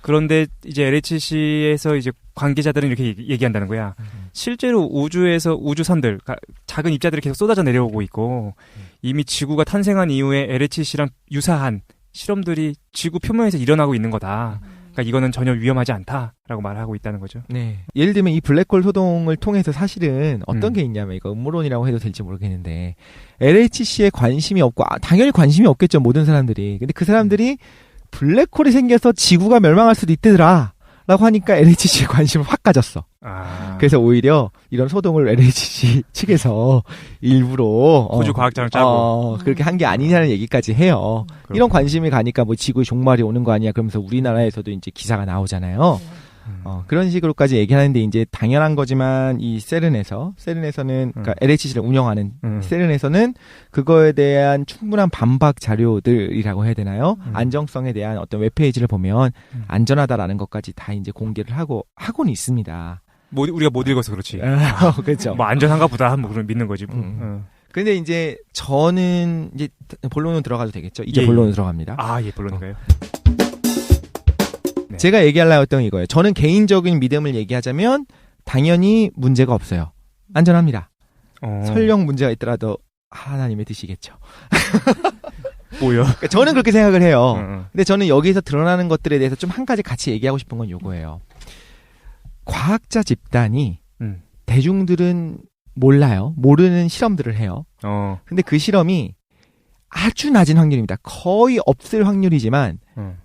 그런데 이제 LHC에서 이제 관계자들은 이렇게 얘기한다는 거야. 실제로 우주에서 우주선들, 작은 입자들이 계속 쏟아져 내려오고 있고 이미 지구가 탄생한 이후에 LHC랑 유사한 실험들이 지구 표면에서 일어나고 있는 거다. 그러니까 이거는 전혀 위험하지 않다라고 말하고 있다는 거죠. 네. 예를 들면 이 블랙홀 소동을 통해서 사실은 어떤 게 있냐면 이거 음모론이라고 해도 될지 모르겠는데 LHC에 관심이 없고 당연히 관심이 없겠죠 모든 사람들이. 근데 그 사람들이 블랙홀이 생겨서 지구가 멸망할 수도 있대더라 라고 하니까 LHC에 관심을 확 가졌어. 그래서 오히려 이런 소동을 LHC 측에서 일부러 호주 과학자랑 짜고 그렇게 한 게 아니냐는 얘기까지 해요. 이런 관심이 가니까 뭐 지구에 종말이 오는 거 아니야 그러면서 우리나라에서도 이제 기사가 나오잖아요. 그런 식으로까지 얘기하는데 이제 당연한 거지만 이 세른에서는 그러니까 LHC를 운영하는 세른에서는 그거에 대한 충분한 반박 자료들이라고 해야 되나요? 안정성에 대한 어떤 웹페이지를 보면 안전하다라는 것까지 다 이제 공개를 하고는 있습니다. 우리가 못 읽어서 그렇지. 그렇죠. 뭐 안전한가 보다 뭐 그런 믿는 거지. 근데 이제 저는 이제 본론으로 들어가도 되겠죠? 이제 본론으로 들어갑니다. 예, 본론인가요? 네. 제가 얘기하려고 했던 이거예요. 저는 개인적인 믿음을 얘기하자면 당연히 문제가 없어요. 안전합니다. 설령 문제가 있더라도 하나님의 뜻이겠죠. 뭐요? 그러니까 저는 그렇게 생각을 해요. 근데 저는 여기서 드러나는 것들에 대해서 좀 한 가지 같이 얘기하고 싶은 건 요거예요. 과학자 집단이 대중들은 몰라요. 모르는 실험들을 해요. 근데 그 실험이 아주 낮은 확률입니다. 거의 없을 확률이지만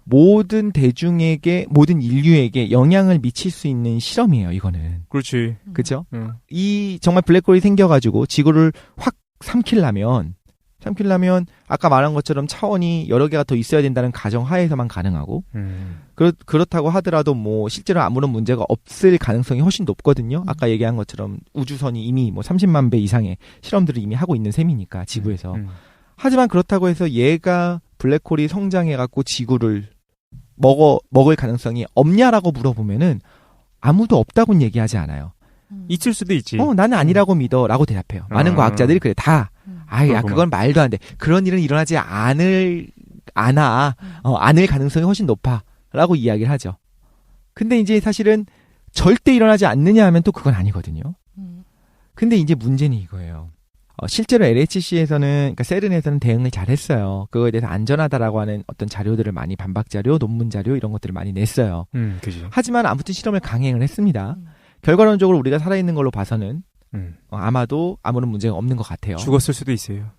모든 대중에게 모든 인류에게 영향을 미칠 수 있는 실험이에요. 이거는. 그렇지. 그렇죠? 이 정말 블랙홀이 생겨가지고 지구를 확 삼키려면 아까 말한 것처럼 차원이 여러 개가 더 있어야 된다는 가정 하에서만 가능하고 그렇다고 하더라도 뭐 실제로 아무런 문제가 없을 가능성이 훨씬 높거든요. 아까 얘기한 것처럼 우주선이 이미 뭐 30만 배 이상의 실험들을 이미 하고 있는 셈이니까 지구에서. 하지만 그렇다고 해서 얘가 블랙홀이 성장해갖고 지구를 먹을 가능성이 없냐라고 물어보면은 아무도 없다고는 얘기하지 않아요. 있을 수도 있지. 나는 아니라고 믿어라고 대답해요. 많은 과학자들이 그래 다. 그건 말도 안 돼. 그런 일은 일어나지 않을 가능성이 훨씬 높아라고 이야기를 하죠. 근데 이제 사실은 절대 일어나지 않느냐 하면 또 그건 아니거든요. 근데 이제 문제는 이거예요. 실제로 LHC에서는, 그러니까 세른에서는 대응을 잘했어요. 그거에 대해서 안전하다라고 하는 어떤 자료들을 많이 반박 자료, 논문 자료 이런 것들을 많이 냈어요. 그죠. 하지만 아무튼 실험을 강행을 했습니다. 결과론적으로 우리가 살아있는 걸로 봐서는 아마도 아무런 문제가 없는 것 같아요. 죽었을 수도 있어요.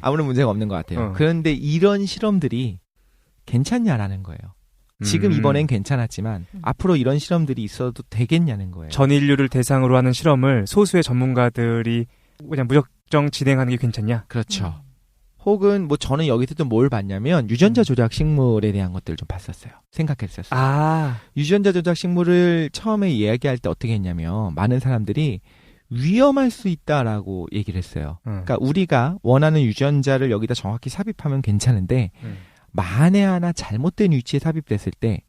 아무런 문제가 없는 것 같아요. 그런데 이런 실험들이 괜찮냐라는 거예요. 지금 이번엔 괜찮았지만 앞으로 이런 실험들이 있어도 되겠냐는 거예요. 전 인류를 대상으로 하는 실험을 소수의 전문가들이 그냥 무작정 진행하는 게 괜찮냐? 그렇죠. 혹은 뭐 저는 여기서 또 뭘 봤냐면 유전자 조작 식물에 대한 것들을 좀 봤었어요. 생각했었어요. 유전자 조작 식물을 처음에 이야기할 때 어떻게 했냐면 많은 사람들이 위험할 수 있다라고 얘기를 했어요. 그러니까 우리가 원하는 유전자를 여기다 정확히 삽입하면 괜찮은데 만에 하나 잘못된 위치에 삽입됐을 때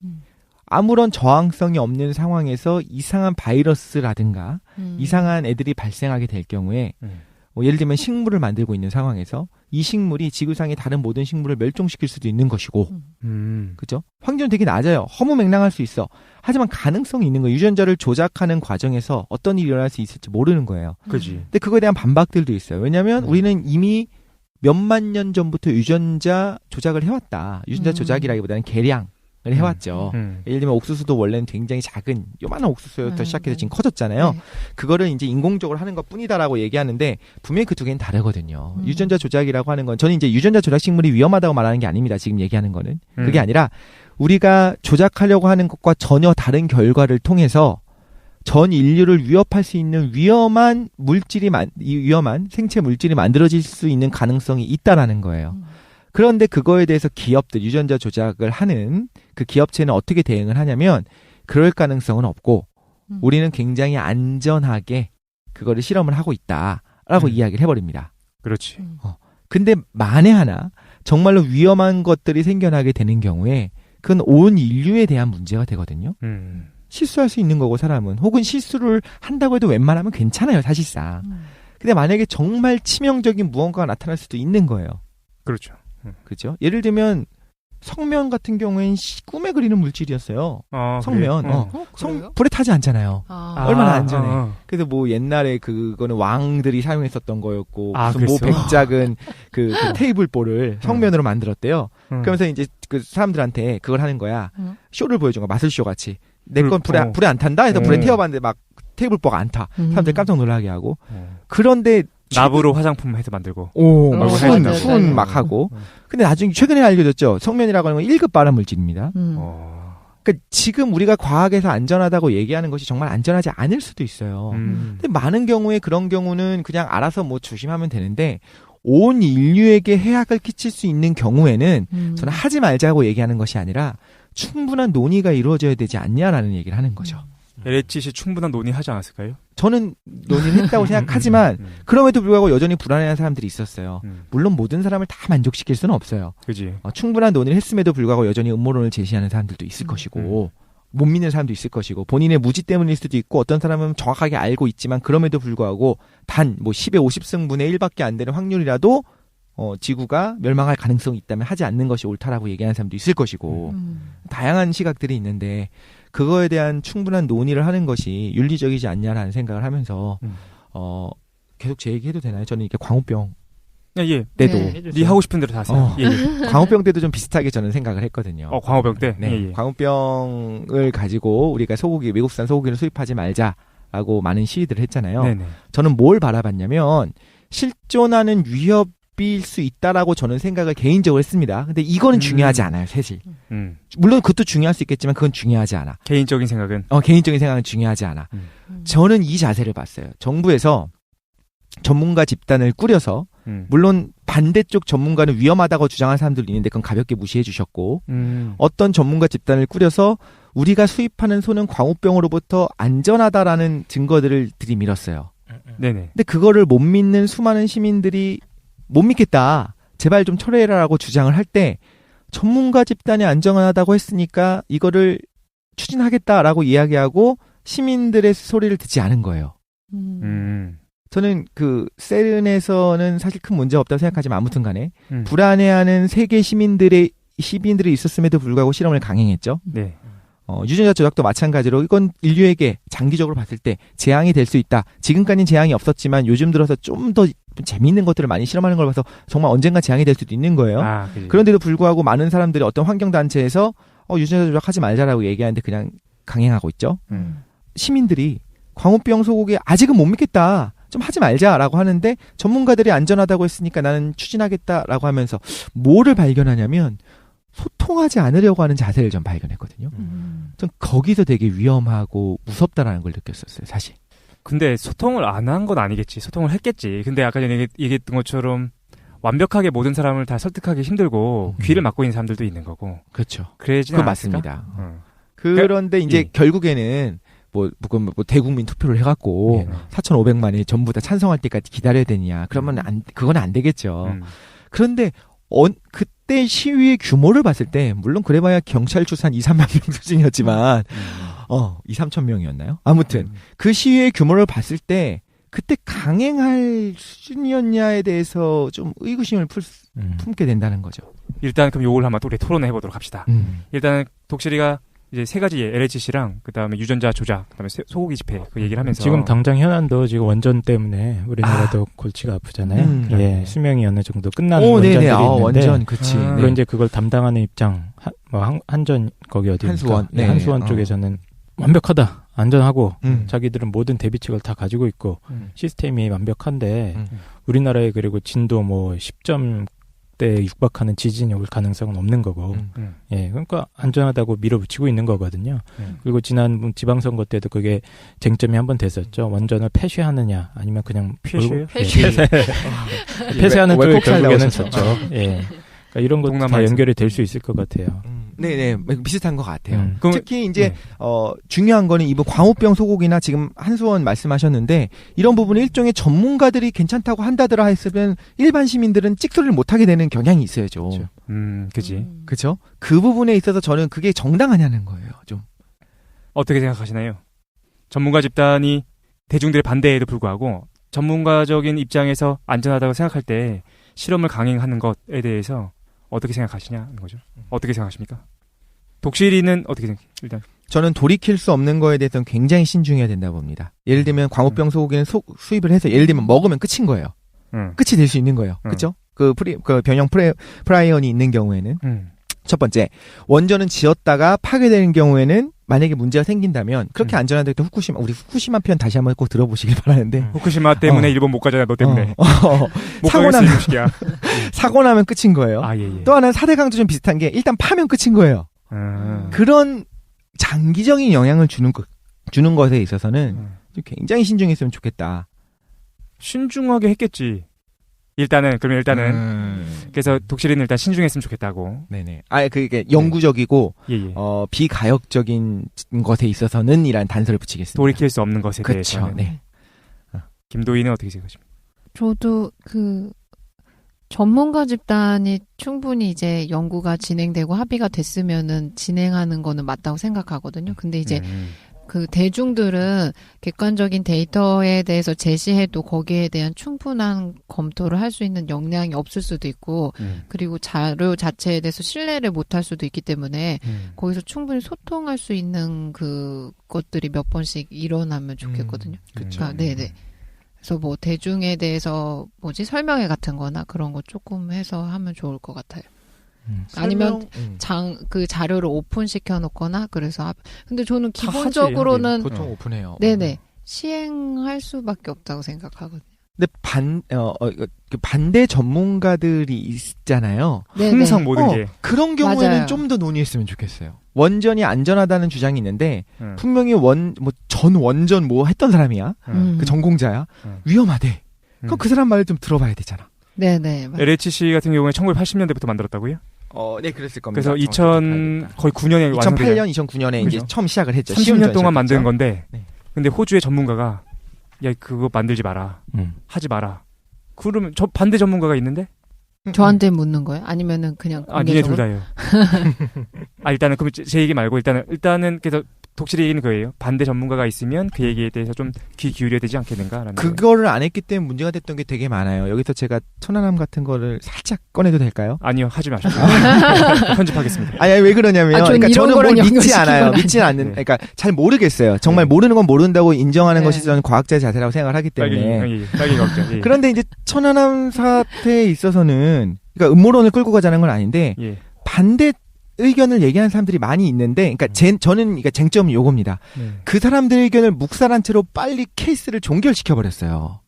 아무런 저항성이 없는 상황에서 이상한 바이러스라든가 이상한 애들이 발생하게 될 경우에 뭐 예를 들면 식물을 만들고 있는 상황에서 이 식물이 지구상의 다른 모든 식물을 멸종시킬 수도 있는 것이고 그죠? 확률은 되게 낮아요. 허무맹랑할 수 있어. 하지만 가능성이 있는 거예요. 유전자를 조작하는 과정에서 어떤 일이 일어날 수 있을지 모르는 거예요. 그지. 근데 그거에 대한 반박들도 있어요. 왜냐하면 우리는 이미 몇만 년 전부터 유전자 조작을 해왔다. 유전자 조작이라기보다는 개량을 해왔죠. 예를 들면 옥수수도 원래는 굉장히 작은 요만한 옥수수부터 시작해서 지금 커졌잖아요. 그거를 이제 인공적으로 하는 것 뿐이다라고 얘기하는데 분명히 그 두 개는 다르거든요. 유전자 조작이라고 하는 건 저는 이제 유전자 조작 식물이 위험하다고 말하는 게 아닙니다. 지금 얘기하는 거는. 그게 아니라 우리가 조작하려고 하는 것과 전혀 다른 결과를 통해서 전 인류를 위협할 수 있는 위험한 위험한 생체 물질이 만들어질 수 있는 가능성이 있다라는 거예요. 그런데 그거에 대해서 기업들, 유전자 조작을 하는 그 기업체는 어떻게 대응을 하냐면 그럴 가능성은 없고 우리는 굉장히 안전하게 그거를 실험을 하고 있다라고 이야기를 해버립니다. 그렇지. 근데 만에 하나 정말로 위험한 것들이 생겨나게 되는 경우에 그건 온 인류에 대한 문제가 되거든요. 실수할 수 있는 거고 사람은 혹은 실수를 한다고 해도 웬만하면 괜찮아요 사실상. 근데 만약에 정말 치명적인 무언가가 나타날 수도 있는 거예요. 그렇죠. 그렇죠. 예를 들면 성면 같은 경우엔 꿈에 그리는 물질이었어요. 성면. 불에 타지 않잖아요. 얼마나 안전해. 그래서 뭐 옛날에 그거는 왕들이 사용했었던 거였고 무슨 뭐 백작은 그 테이블볼을 성면으로 만들었대요. 그러면서 이제 그 사람들한테 그걸 하는 거야. 쇼를 보여준 거야. 마술쇼 같이. 내 건 불에 안 탄다 해서 불에 태워봤는데 막 테이블보가 안 타. 사람들 깜짝 놀라게 하고. 그런데 나부로 화장품 해서 만들고. 순 막 하고. 근데 나중에 최근에 알려졌죠. 성면이라고 하는 건 1급 발암 물질입니다. 그러니까 지금 우리가 과학에서 안전하다고 얘기하는 것이 정말 안전하지 않을 수도 있어요. 근데 많은 경우에 그런 경우는 그냥 알아서 뭐 조심하면 되는데 온 인류에게 해악을 끼칠 수 있는 경우에는 저는 하지 말자고 얘기하는 것이 아니라 충분한 논의가 이루어져야 되지 않냐라는 얘기를 하는 거죠. LHC 충분한 논의하지 않았을까요? 저는 논의를 했다고 생각하지만 그럼에도 불구하고 여전히 불안해하는 사람들이 있었어요. 물론 모든 사람을 다 만족시킬 수는 없어요. 그지. 충분한 논의를 했음에도 불구하고 여전히 음모론을 제시하는 사람들도 있을 것이고 못 믿는 사람도 있을 것이고 본인의 무지 때문일 수도 있고 어떤 사람은 정확하게 알고 있지만 그럼에도 불구하고 단 뭐 10의 50승분의 1밖에 안 되는 확률이라도 지구가 멸망할 가능성이 있다면 하지 않는 것이 옳다라고 얘기하는 사람도 있을 것이고 다양한 시각들이 있는데 그거에 대한 충분한 논의를 하는 것이 윤리적이지 않냐라는 생각을 하면서 계속 제 얘기해도 되나요? 저는 이렇게 광우병 때도 네 하고 싶은 대로 다 하세요. 광우병 때도 좀 비슷하게 저는 생각을 했거든요. 광우병 때? 네. 광우병을 가지고 우리가 외국산 소고기를 수입하지 말자라고 많은 시위들을 했잖아요. 네네. 저는 뭘 바라봤냐면 실존하는 위협일 수 있다라고 저는 생각을 개인적으로 했습니다. 근데 이거는 중요하지 않아요, 사실. 물론 그것도 중요할 수 있겠지만 그건 중요하지 않아. 개인적인 생각은? 개인적인 생각은 중요하지 않아. 저는 이 자세를 봤어요. 정부에서 전문가 집단을 꾸려서 물론 반대쪽 전문가는 위험하다고 주장하는 사람들도 있는데 그건 가볍게 무시해 주셨고 어떤 전문가 집단을 꾸려서 우리가 수입하는 소는 광우병으로부터 안전하다라는 증거들을 들이밀었어요. 네네. 근데 그거를 못 믿는 수많은 시민들이 못 믿겠다. 제발 좀 철회해라라고 주장을 할 때 전문가 집단이 안전하다고 했으니까 이거를 추진하겠다라고 이야기하고 시민들의 소리를 듣지 않은 거예요. 저는 그 세른에서는 사실 큰 문제가 없다고 생각하지만 아무튼 간에 불안해하는 세계 시민들이 있었음에도 불구하고 실험을 강행했죠. 네. 유전자 조작도 마찬가지로 이건 인류에게 장기적으로 봤을 때 재앙이 될 수 있다. 지금까지는 재앙이 없었지만 요즘 들어서 좀 더 재미있는 것들을 많이 실험하는 걸 봐서 정말 언젠가 재앙이 될 수도 있는 거예요. 그런데도 불구하고 많은 사람들이 어떤 환경단체에서 유전자 조작하지 말자라고 얘기하는데 그냥 강행하고 있죠. 시민들이 광우병 소고기 아직은 못 믿겠다. 좀 하지 말자라고 하는데 전문가들이 안전하다고 했으니까 나는 추진하겠다라고 하면서 뭐를 발견하냐면 소통하지 않으려고 하는 자세를 좀 발견했거든요. 전 거기서 되게 위험하고 무섭다라는 걸 느꼈었어요, 사실. 근데 소통을 안 한 건 아니겠지. 소통을 했겠지. 근데 아까 전에 얘기했던 것처럼 완벽하게 모든 사람을 다 설득하기 힘들고 귀를 막고 있는 사람들도 있는 거고. 그렇죠. 그거 맞습니다. 그런데 이제 결국에는 뭐 대국민 투표를 해갖고 4,500만이 전부 다 찬성할 때까지 기다려야 되냐? 그러면 그건 안 되겠죠. 그런데 그때 시위의 규모를 봤을 때 물론 그래봐야 경찰 추산 2-3만 명 수준이었지만 2-3천 명이었나요? 아무튼 그 시위의 규모를 봤을 때 그때 강행할 수준이었냐에 대해서 좀 의구심을 품게 된다는 거죠. 일단 그럼 요걸 한번 우리 토론을 해보도록 합시다. 일단은 독실이가 이제 세 가지 LHC랑 그다음에 유전자 조작, 그다음에 소고기 집회 그 얘기를 하면서 지금 당장 현안도 지금 원전 때문에 우리나라도 골치가 아프잖아요. 예, 수명이 어느 정도 끝나는 원전들이 있는데 원전 그치. 그리고 이제 그걸 담당하는 입장 한전 거기 어디입니까? 한수원 쪽에서는 완벽하다, 안전하고 자기들은 모든 대비책을 다 가지고 있고 시스템이 완벽한데 우리나라에 그리고 진도 뭐 10점 때 육박하는 지진이 올 가능성은 없는 거고, 예, 그러니까 안전하다고 밀어붙이고 있는 거거든요. 그리고 지난 지방선거 때도 그게 쟁점이 한번 됐었죠. 원전을 폐쇄하느냐, 아니면 그냥 폐쇄요? 폐쇄하는 쪽이 결국에는 졌죠. 예. 그러니까 이런 것도 다 연결이 될 수 있을 것 같아요. 네네, 비슷한 것 같아요. 특히 이제 중요한 거는 이번 광우병 소고기나 지금 한수원 말씀하셨는데 이런 부분은 일종의 전문가들이 괜찮다고 한다더라 했으면 일반 시민들은 찍소리를 못하게 되는 경향이 있어야죠. 그렇죠. 그지. 그렇죠. 그 부분에 있어서 저는 그게 정당하냐는 거예요. 좀 어떻게 생각하시나요? 전문가 집단이 대중들의 반대에도 불구하고 전문가적인 입장에서 안전하다고 생각할 때 실험을 강행하는 것에 대해서 어떻게 생각하시냐는 거죠. 어떻게 생각하십니까? 독실이는 어떻게 생각해요? 일단 저는 돌이킬 수 없는 거에 대해서는 굉장히 신중해야 된다고 봅니다. 예를 들면 광우병 소고기는 수입을 해서 예를 들면 먹으면 끝인 거예요. 끝이 될 수 있는 거예요. 그렇죠? 그 변형 프라이언이 있는 경우에는 첫 번째 원전은 지었다가 파괴되는 경우에는 만약에 문제가 생긴다면 그렇게 안전하다 했던 우리 후쿠시마 편 다시 한번 꼭 들어보시길 바라는데 후쿠시마 때문에 일본 못 가잖아. 너 때문에 사고 나면 끝인 거예요. 또 하나는 4대 강조전 비슷한 게 일단 파면 끝인 거예요. 그런 장기적인 영향을 주는 것에 있어서는 굉장히 신중했으면 좋겠다. 신중하게 했겠지. 일단은 그래서 독실이는 일단 신중했으면 좋겠다고. 네네. 그게 영구적이고 비가역적인 것에 있어서는 이란 단서를 붙이겠습니다. 돌이킬 수 없는 것에 그렇죠. 대해서는. 네. 김도희는 어떻게 생각하십니까? 저도 전문가 집단이 충분히 이제 연구가 진행되고 합의가 됐으면은 진행하는 거는 맞다고 생각하거든요. 근데 이제 그 대중들은 객관적인 데이터에 대해서 제시해도 거기에 대한 충분한 검토를 할 수 있는 역량이 없을 수도 있고 그리고 자료 자체에 대해서 신뢰를 못할 수도 있기 때문에 거기서 충분히 소통할 수 있는 그 것들이 몇 번씩 일어나면 좋겠거든요. 그러니까 네네. 그래서 뭐 대중에 대해서 설명회 같은 거나 그런 거 조금 해서 하면 좋을 것 같아요. 아니면 그 자료를 오픈시켜 놓거나 그래서 근데 저는 기본적으로는 보통 오픈해요. 네네. 시행할 수밖에 없다고 생각하거든요. 근데 반대 전문가들이 있잖아요. 네네. 항상 모든 게 그런 경우에는 좀 더 논의했으면 좋겠어요. 원전이 안전하다는 주장이 있는데 분명히 전 원전 했던 사람이야. 그 전공자야. 위험하대. 그럼 그 사람 말을 좀 들어봐야 되잖아. 네네. LHC 같은 경우에 1980년대부터 만들었다고요? 네, 그랬을 겁니다. 그래서 거의 9년에 2008년, 2009년에 이제 처음 시작을 했죠. 30년 동안 만든 건데, 근데 호주의 전문가가 야 그거 만들지 마라, 하지 마라. 그러면 반대 전문가가 있는데? 저한테 묻는 거예요? 아니면은 그냥 니네 둘 다예요. 일단은 그럼 제 얘기 말고 일단은 그래서 독실이 얘기는 그거예요. 반대 전문가가 있으면 그 얘기에 대해서 좀 귀 기울여야 되지 않겠는가라는 그거를 안 했기 때문에 문제가 됐던 게 되게 많아요. 여기서 제가 천안함 같은 거를 살짝 꺼내도 될까요? 아니요, 하지 마시고 편집하겠습니다. 왜 그러냐면 그러니까 저는 뭘 믿지 않아요. 믿지는 않는. 그러니까 잘 모르겠어요. 정말 모르는 건 모른다고 인정하는 것이 저는 과학자의 자세라고 생각을 하기 때문에. 그런데 이제 천안함 사태에 있어서는 그러니까 음모론을 끌고 가자는 건 아닌데 반대 의견을 얘기하는 사람들이 많이 있는데, 그러니까 저는 쟁점은 요겁니다. 그 사람들의 의견을 묵살한 채로 빨리 케이스를 종결시켜 버렸어요.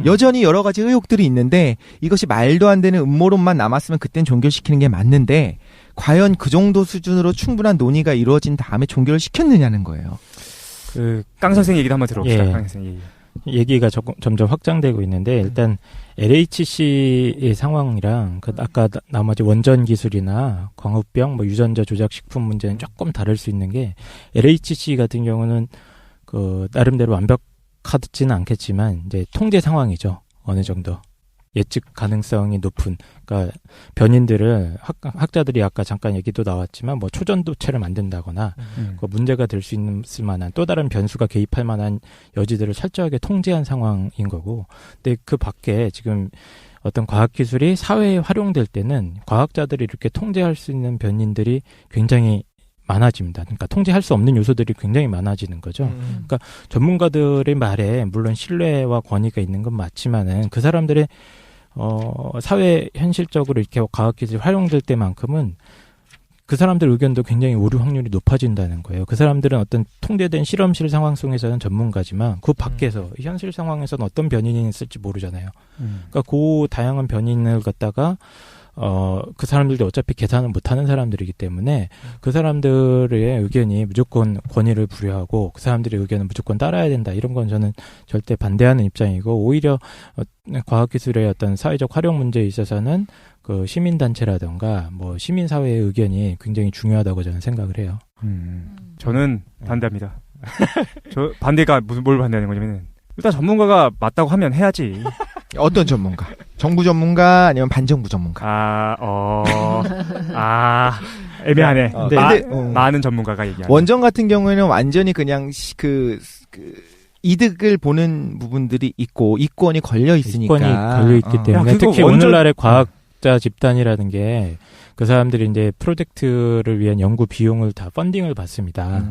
여전히 여러 가지 의혹들이 있는데 이것이 말도 안 되는 음모론만 남았으면 그땐 종결시키는 게 맞는데 과연 그 정도 수준으로 충분한 논의가 이루어진 다음에 종결을 시켰느냐는 거예요. 깡 선생 얘기도 한번 들어봅시다. 깡 선생 얘기. 얘기가 점점 확장되고 있는데 일단 LHC의 상황이랑 아까 나머지 원전 기술이나 광우병, 뭐 유전자 조작 식품 문제는 조금 다를 수 있는 게 LHC 같은 경우는 나름대로 완벽하지는 않겠지만 이제 통제 상황이죠. 어느 정도. 예측 가능성이 높은, 그러니까 변인들을 학자들이 아까 잠깐 얘기도 나왔지만 뭐 초전도체를 만든다거나 그 문제가 될 수 있을 만한 또 다른 변수가 개입할 만한 여지들을 철저하게 통제한 상황인 거고, 근데 그 밖에 지금 어떤 과학기술이 사회에 활용될 때는 과학자들이 이렇게 통제할 수 있는 변인들이 굉장히 많아집니다. 그러니까 통제할 수 없는 요소들이 굉장히 많아지는 거죠. 그러니까 전문가들의 말에 물론 신뢰와 권위가 있는 건 맞지만은 그 사람들의 사회 현실적으로 이렇게 과학기술이 활용될 때만큼은 그 사람들 의견도 굉장히 오류 확률이 높아진다는 거예요. 그 사람들은 어떤 통제된 실험실 상황 속에서는 전문가지만 그 밖에서 현실 상황에서는 어떤 변인이 있을지 모르잖아요. 그러니까 그 다양한 변인을 갖다가 그 사람들도 어차피 계산을 못하는 사람들이기 때문에 그 사람들의 의견이 무조건 권위를 부여하고 그 사람들의 의견은 무조건 따라야 된다. 이런 건 저는 절대 반대하는 입장이고, 오히려 과학기술의 어떤 사회적 활용 문제에 있어서는 그 시민단체라든가 뭐 시민사회의 의견이 굉장히 중요하다고 저는 생각을 해요. 저는 반대합니다. 저 반대가 뭘 반대하는 거냐면 일단 전문가가 맞다고 하면 해야지. 어떤 전문가? 정부 전문가 아니면 반정부 전문가? 애매하네. 근데 많은 전문가가 얘기하는. 원전 같은 경우에는 완전히 그냥 이득을 보는 부분들이 있고 이권이 걸려 있으니까. 이권이 걸려 있기 때문에 특히 오늘날의 과학자 집단이라는 게 그 사람들이 이제 프로젝트를 위한 연구 비용을 다 펀딩을 받습니다.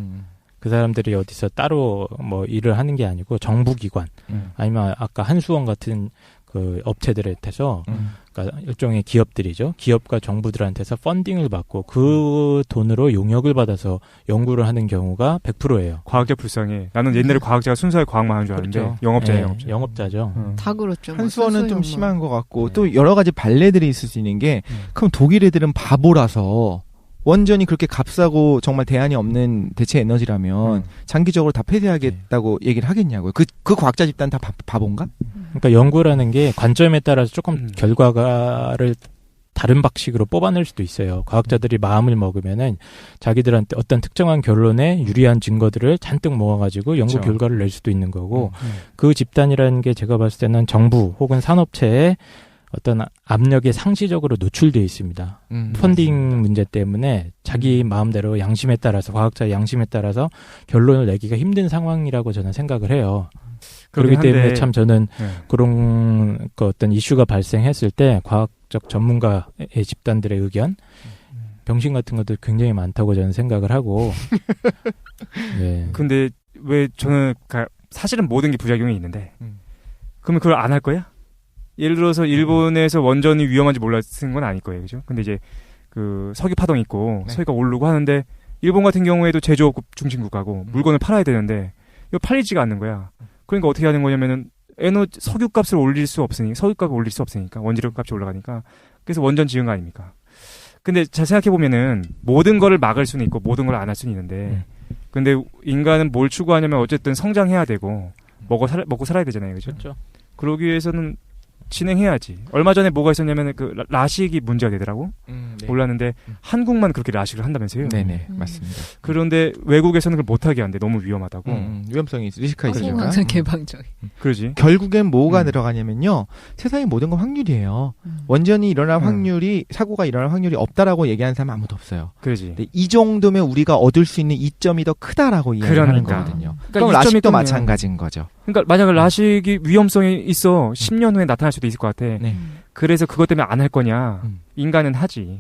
그 사람들이 어디서 따로 뭐 일을 하는 게 아니고 정부기관 아니면 아까 한수원 같은 그 업체들한테서 그러니까 일종의 기업들이죠. 기업과 정부들한테서 펀딩을 받고 그 돈으로 용역을 받아서 연구를 하는 경우가 100%예요. 과학자 불쌍해. 나는 옛날에 과학자가 순수하게 과학만 하는 줄 알았는데 그렇죠. 영업자예요. 네, 영업자죠. 다 그렇죠. 한수원은 좀 심한 것 같고 또 여러 가지 반례들이 있을 수 있는 게 그럼 독일 애들은 바보라서 원전이 그렇게 값싸고 정말 대안이 없는 대체 에너지라면 장기적으로 다 폐쇄하겠다고 얘기를 하겠냐고요. 그 과학자 집단 다 바본가? 그러니까 연구라는 게 관점에 따라서 조금 결과를 다른 방식으로 뽑아낼 수도 있어요. 과학자들이 마음을 먹으면은 자기들한테 어떤 특정한 결론에 유리한 증거들을 잔뜩 모아가지고 연구 그렇죠. 결과를 낼 수도 있는 거고, 그 집단이라는 게 제가 봤을 때는 정부 혹은 산업체에 어떤 압력에 상시적으로 노출되어 있습니다. 펀딩 맞습니다. 문제 때문에 자기 마음대로 양심에 따라서, 과학자의 양심에 따라서 결론을 내기가 힘든 상황이라고 저는 생각을 해요. 그렇기 때문에 참 저는 그런 어떤 이슈가 발생했을 때 과학적 전문가의 집단들의 의견, 병신 같은 것도 굉장히 많다고 저는 생각을 하고. 네. 근데 왜 저는 사실은 모든 게 부작용이 있는데 그러면 그걸 안 할 거야? 예를 들어서 일본에서 원전이 위험한지 몰랐은 건 아닐 거예요, 그죠? 근데 이제 그 석유 파동 있고 석유가 오르고 하는데 일본 같은 경우에도 제조업 중심 국가고 물건을 팔아야 되는데 이거 팔리지가 않는 거야. 그러니까 어떻게 하는 거냐면은 석유 값을 올릴 수 없으니까, 석유값을 올릴 수 없으니까 원재료 값이 올라가니까 그래서 원전 지은 거 아닙니까? 근데 잘 생각해 보면은 모든 거를 막을 수는 있고 모든 걸 안 할 수는 있는데 근데 인간은 뭘 추구하냐면 어쨌든 성장해야 되고 먹고 살아야 되잖아요, 그죠? 그렇죠. 그러기 위해서는 진행해야지. 얼마 전에 뭐가 있었냐면 그 라식이 문제가 되더라고. 네. 몰랐는데 한국만 그렇게 라식을 한다면서요. 네네 맞습니다. 그런데 외국에서는 그걸 못하게 한대. 너무 위험하다고. 위험성이 리스크가 있으니까. 항상 개방적인. 그러지. 결국엔 뭐가 들어가냐면요. 세상의 모든 건 확률이에요. 원전이 일어날 확률이 사고가 일어날 확률이 없다라고 얘기하는 사람 아무도 없어요. 그러지. 근데 이 정도면 우리가 얻을 수 있는 이점이 더 크다라고 이야기하는 거거든요. 그럼 라식도 마찬가지인 거죠. 그러니까 만약에 라식이 위험성이 있어 10년 후에 나타날 수도 있을 것 같아. 네. 그래서 그것 때문에 안 할 거냐? 인간은 하지.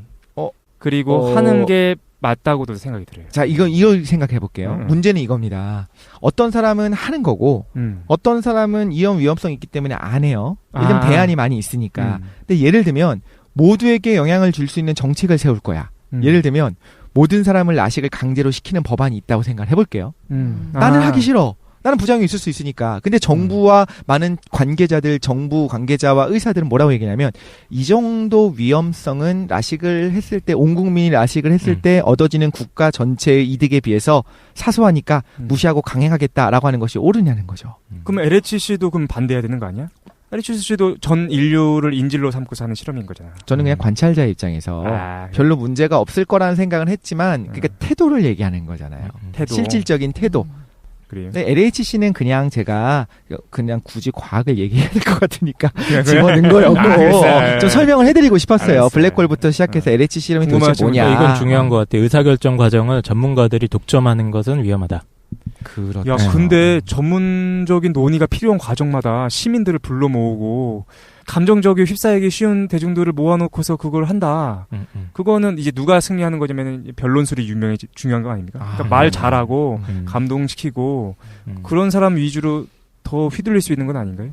그리고 하는 게 맞다고도 생각이 들어요. 자, 이걸 생각해 볼게요. 문제는 이겁니다. 어떤 사람은 하는 거고, 어떤 사람은 이런 위험성이 있기 때문에 안 해요. 왜냐면 대안이 많이 있으니까. 근데 예를 들면 모두에게 영향을 줄 수 있는 정책을 세울 거야. 예를 들면 모든 사람을 라식을 강제로 시키는 법안이 있다고 생각을 해볼게요. 나는 하기 싫어. 나는 부작용이 있을 수 있으니까. 근데 정부와 많은 관계자들, 정부 관계자와 의사들은 뭐라고 얘기냐면 이 정도 위험성은 라식을 했을 때, 온 국민이 라식을 했을 때 얻어지는 국가 전체의 이득에 비해서 사소하니까 무시하고 강행하겠다라고 하는 것이 옳으냐는 거죠. 그럼 LHC도 그럼 반대해야 되는 거 아니야? LHC도 전 인류를 인질로 삼고서 하는 실험인 거잖아. 저는 그냥 관찰자 입장에서 별로 문제가 없을 거라는 생각은 했지만 그러니까 태도를 얘기하는 거잖아요. 태도. 실질적인 태도. 그래요. 근데 LHC는 그냥 제가 그냥 굳이 과학을 얘기해야 될 것 같으니까 집어넣은 거였고 좀 설명을 해드리고 싶었어요. 알았어요. 블랙홀부터 시작해서 LHC 실험이 도대체 뭐냐. 이건 중요한 것 같아요. 의사결정 과정을 전문가들이 독점하는 것은 위험하다. 그렇죠. 야, 근데 전문적인 논의가 필요한 과정마다 시민들을 불러 모으고 감정적이 휩싸이기 쉬운 대중들을 모아놓고서 그걸 한다. 그거는 이제 누가 승리하는 거냐면 변론술이 중요한 거 아닙니까? 그러니까 말 잘하고 감동시키고 그런 사람 위주로 더 휘둘릴 수 있는 건 아닌가요?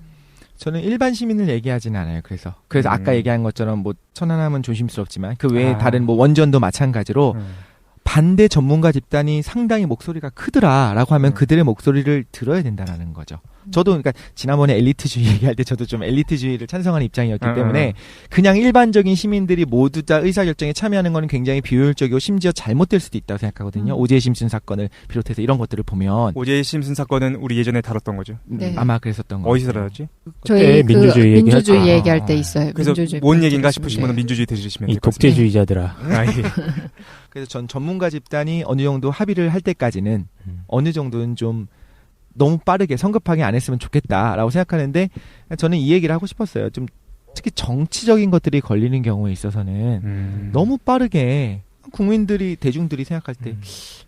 저는 일반 시민을 얘기하진 않아요. 그래서 아까 얘기한 것처럼 뭐 천안함은 조심스럽지만 그 외에 다른 뭐 원전도 마찬가지로 반대 전문가 집단이 상당히 목소리가 크더라라고 하면 그들의 목소리를 들어야 된다라는 거죠. 저도 그러니까 지난번에 엘리트주의 얘기할 때 저도 좀 엘리트주의를 찬성하는 입장이었기 때문에 그냥 일반적인 시민들이 모두 다 의사결정에 참여하는 건 굉장히 비효율적이고 심지어 잘못될 수도 있다고 생각하거든요. 오제이 심슨 사건을 비롯해서 이런 것들을 보면 오제이 심슨 사건은 우리 예전에 다뤘던 거죠. 네. 아마 그랬었던 거. 어디서 다뤘지? 저희 민주주의 얘기할 때 있어요. 그래서 뭔 얘기인가 싶으신 분은 민주주의 들으시면 이 될 것 같습니다. 독재주의자들아. 그래서 전 전문가 집단이 어느 정도 합의를 할 때까지는 어느 정도는 좀 너무 빠르게 성급하게 안 했으면 좋겠다라고 생각하는데 저는 이 얘기를 하고 싶었어요. 좀 특히 정치적인 것들이 걸리는 경우에 있어서는 너무 빠르게 국민들이 대중들이 생각할 때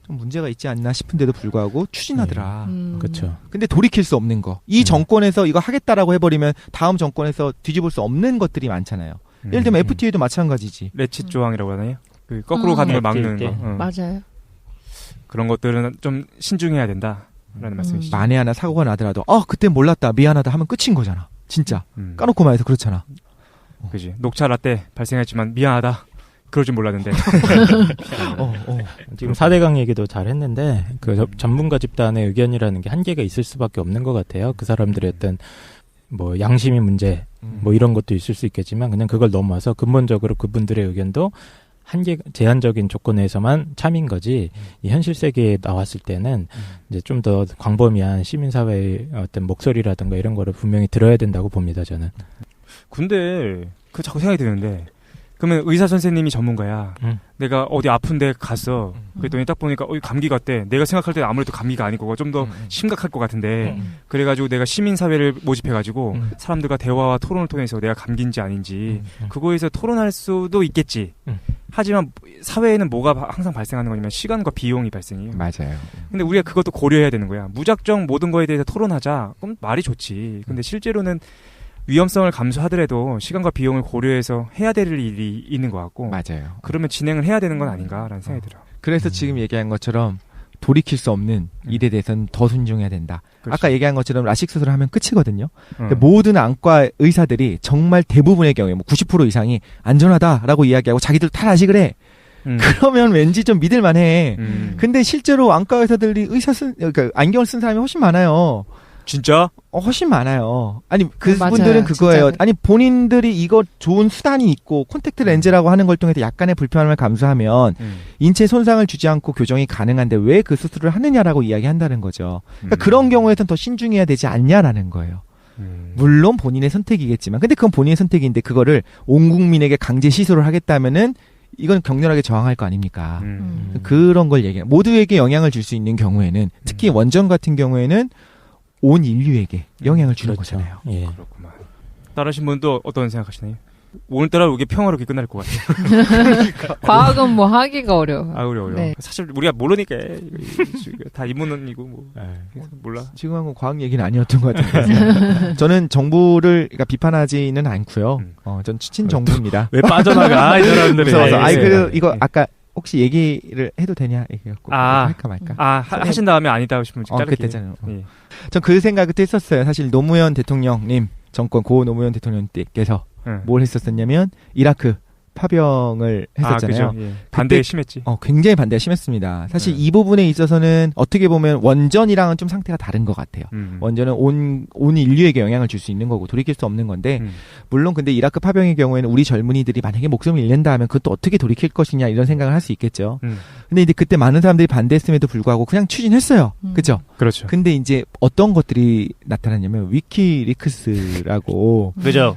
좀 문제가 있지 않나 싶은데도 불구하고 추진하더라. 그렇죠. 근데 돌이킬 수 없는 거. 이 정권에서 이거 하겠다라고 해버리면 다음 정권에서 뒤집을 수 없는 것들이 많잖아요. 예를 들면 FTA도 마찬가지지. 레칫 조항이라고 하나요? 그 거꾸로 가는 걸 막는 거. 맞아요. 그런 것들은 좀 신중해야 된다라는 말씀이시죠. 만에 하나 사고가 나더라도 그때 몰랐다 미안하다 하면 끝인 거잖아. 진짜 까놓고 말해서 그렇잖아. 그지. 녹차 라떼 발생했지만 미안하다. 그럴 줄 몰랐는데. 지금 4대강 얘기도 잘 했는데 그 전문가 집단의 의견이라는 게 한계가 있을 수밖에 없는 것 같아요. 그 사람들의 어떤 뭐 양심의 문제 뭐 이런 것도 있을 수 있겠지만 그냥 그걸 넘어서 근본적으로 그분들의 의견도 제한적인 조건에서만 참인 거지, 이 현실 세계에 나왔을 때는 이제 좀 더 광범위한 시민사회의 어떤 목소리라든가 이런 거를 분명히 들어야 된다고 봅니다, 저는. 근데, 자꾸 생각이 드는데, 그러면 의사 선생님이 전문가야. 내가 어디 아픈데 갔어. 그랬더니 딱 보니까 감기 같대. 내가 생각할 때는 아무래도 감기가 아니고 좀 더 심각할 것 같은데 그래가지고 내가 시민사회를 모집해가지고 사람들과 대화와 토론을 통해서 내가 감기인지 아닌지 그거에서 토론할 수도 있겠지. 하지만 사회에는 뭐가 항상 발생하는 거냐면 시간과 비용이 발생해요. 맞아요. 근데 우리가 그것도 고려해야 되는 거야. 무작정 모든 거에 대해서 토론하자. 그럼 말이 좋지. 근데 실제로는 위험성을 감수하더라도 시간과 비용을 고려해서 해야 될 일이 있는 것 같고. 맞아요. 그러면 진행을 해야 되는 건 아닌가라는 생각이 들어요. 그래서 지금 얘기한 것처럼 돌이킬 수 없는 일에 대해서는 더 순종해야 된다. 그렇죠. 아까 얘기한 것처럼 라식 수술을 하면 끝이거든요. 모든 안과 의사들이 정말 대부분의 경우에 90% 이상이 안전하다라고 이야기하고 자기들 다 라식을 해. 그러면 왠지 좀 믿을만해. 근데 실제로 안과 의사들이 그러니까 안경을 쓴 사람이 훨씬 많아요. 진짜? 훨씬 많아요. 아니, 그분들은 그거예요. 진짜. 아니, 본인들이 이거 좋은 수단이 있고, 콘택트 렌즈라고 하는 걸 통해서 약간의 불편함을 감수하면, 인체 손상을 주지 않고 교정이 가능한데 왜 그 수술을 하느냐라고 이야기한다는 거죠. 그러니까 그런 경우에선 더 신중해야 되지 않냐라는 거예요. 물론 본인의 선택이겠지만, 근데 그건 본인의 선택인데, 그거를 온 국민에게 강제 시술을 하겠다면은, 이건 격렬하게 저항할 거 아닙니까? 그런 걸 모두에게 영향을 줄 수 있는 경우에는, 특히 원전 같은 경우에는, 온 인류에게 영향을 주는 그렇죠. 거잖아요. 예. 그렇구만. 다르신 분도 어떤 생각하시나요? 오늘따라 이게 평화롭게 끝날 것 같아요. 그러니까. 과학은 뭐 하기가 어려워요. 어려워요. 네. 사실 우리가 모르니까 다 인문론이고 뭐 몰라. 지금 한 건 과학 얘기는 아니었던 것 같아요. 저는 정부를 비판하지는 않고요. 전 추진 정부입니다. 왜 빠져나가 이 사람들이. 그래서 이거 아까 혹시 얘기를 해도 되냐 얘기했고 할까 말까. 하신 다음에 아니다 싶으면 자를게요. 그때잖아요. 예. 전 그 생각을 또 했었어요. 사실 노무현 대통령님 정권 고 노무현 대통령께서 뭘 했었었냐면 이라크 파병을 했었잖아요. 예. 반대 심했지. 굉장히 반대가 심했습니다. 사실 이 부분에 있어서는 어떻게 보면 원전이랑은 좀 상태가 다른 것 같아요. 원전은 온 인류에게 영향을 줄 수 있는 거고 돌이킬 수 없는 건데 물론 근데 이라크 파병의 경우에는 우리 젊은이들이 만약에 목숨을 잃는다 하면 그것도 어떻게 돌이킬 것이냐 이런 생각을 할 수 있겠죠. 근데 이제 그때 많은 사람들이 반대했음에도 불구하고 그냥 추진했어요. 그죠? 그렇죠. 근데 이제 어떤 것들이 나타났냐면 위키리크스라고 그죠?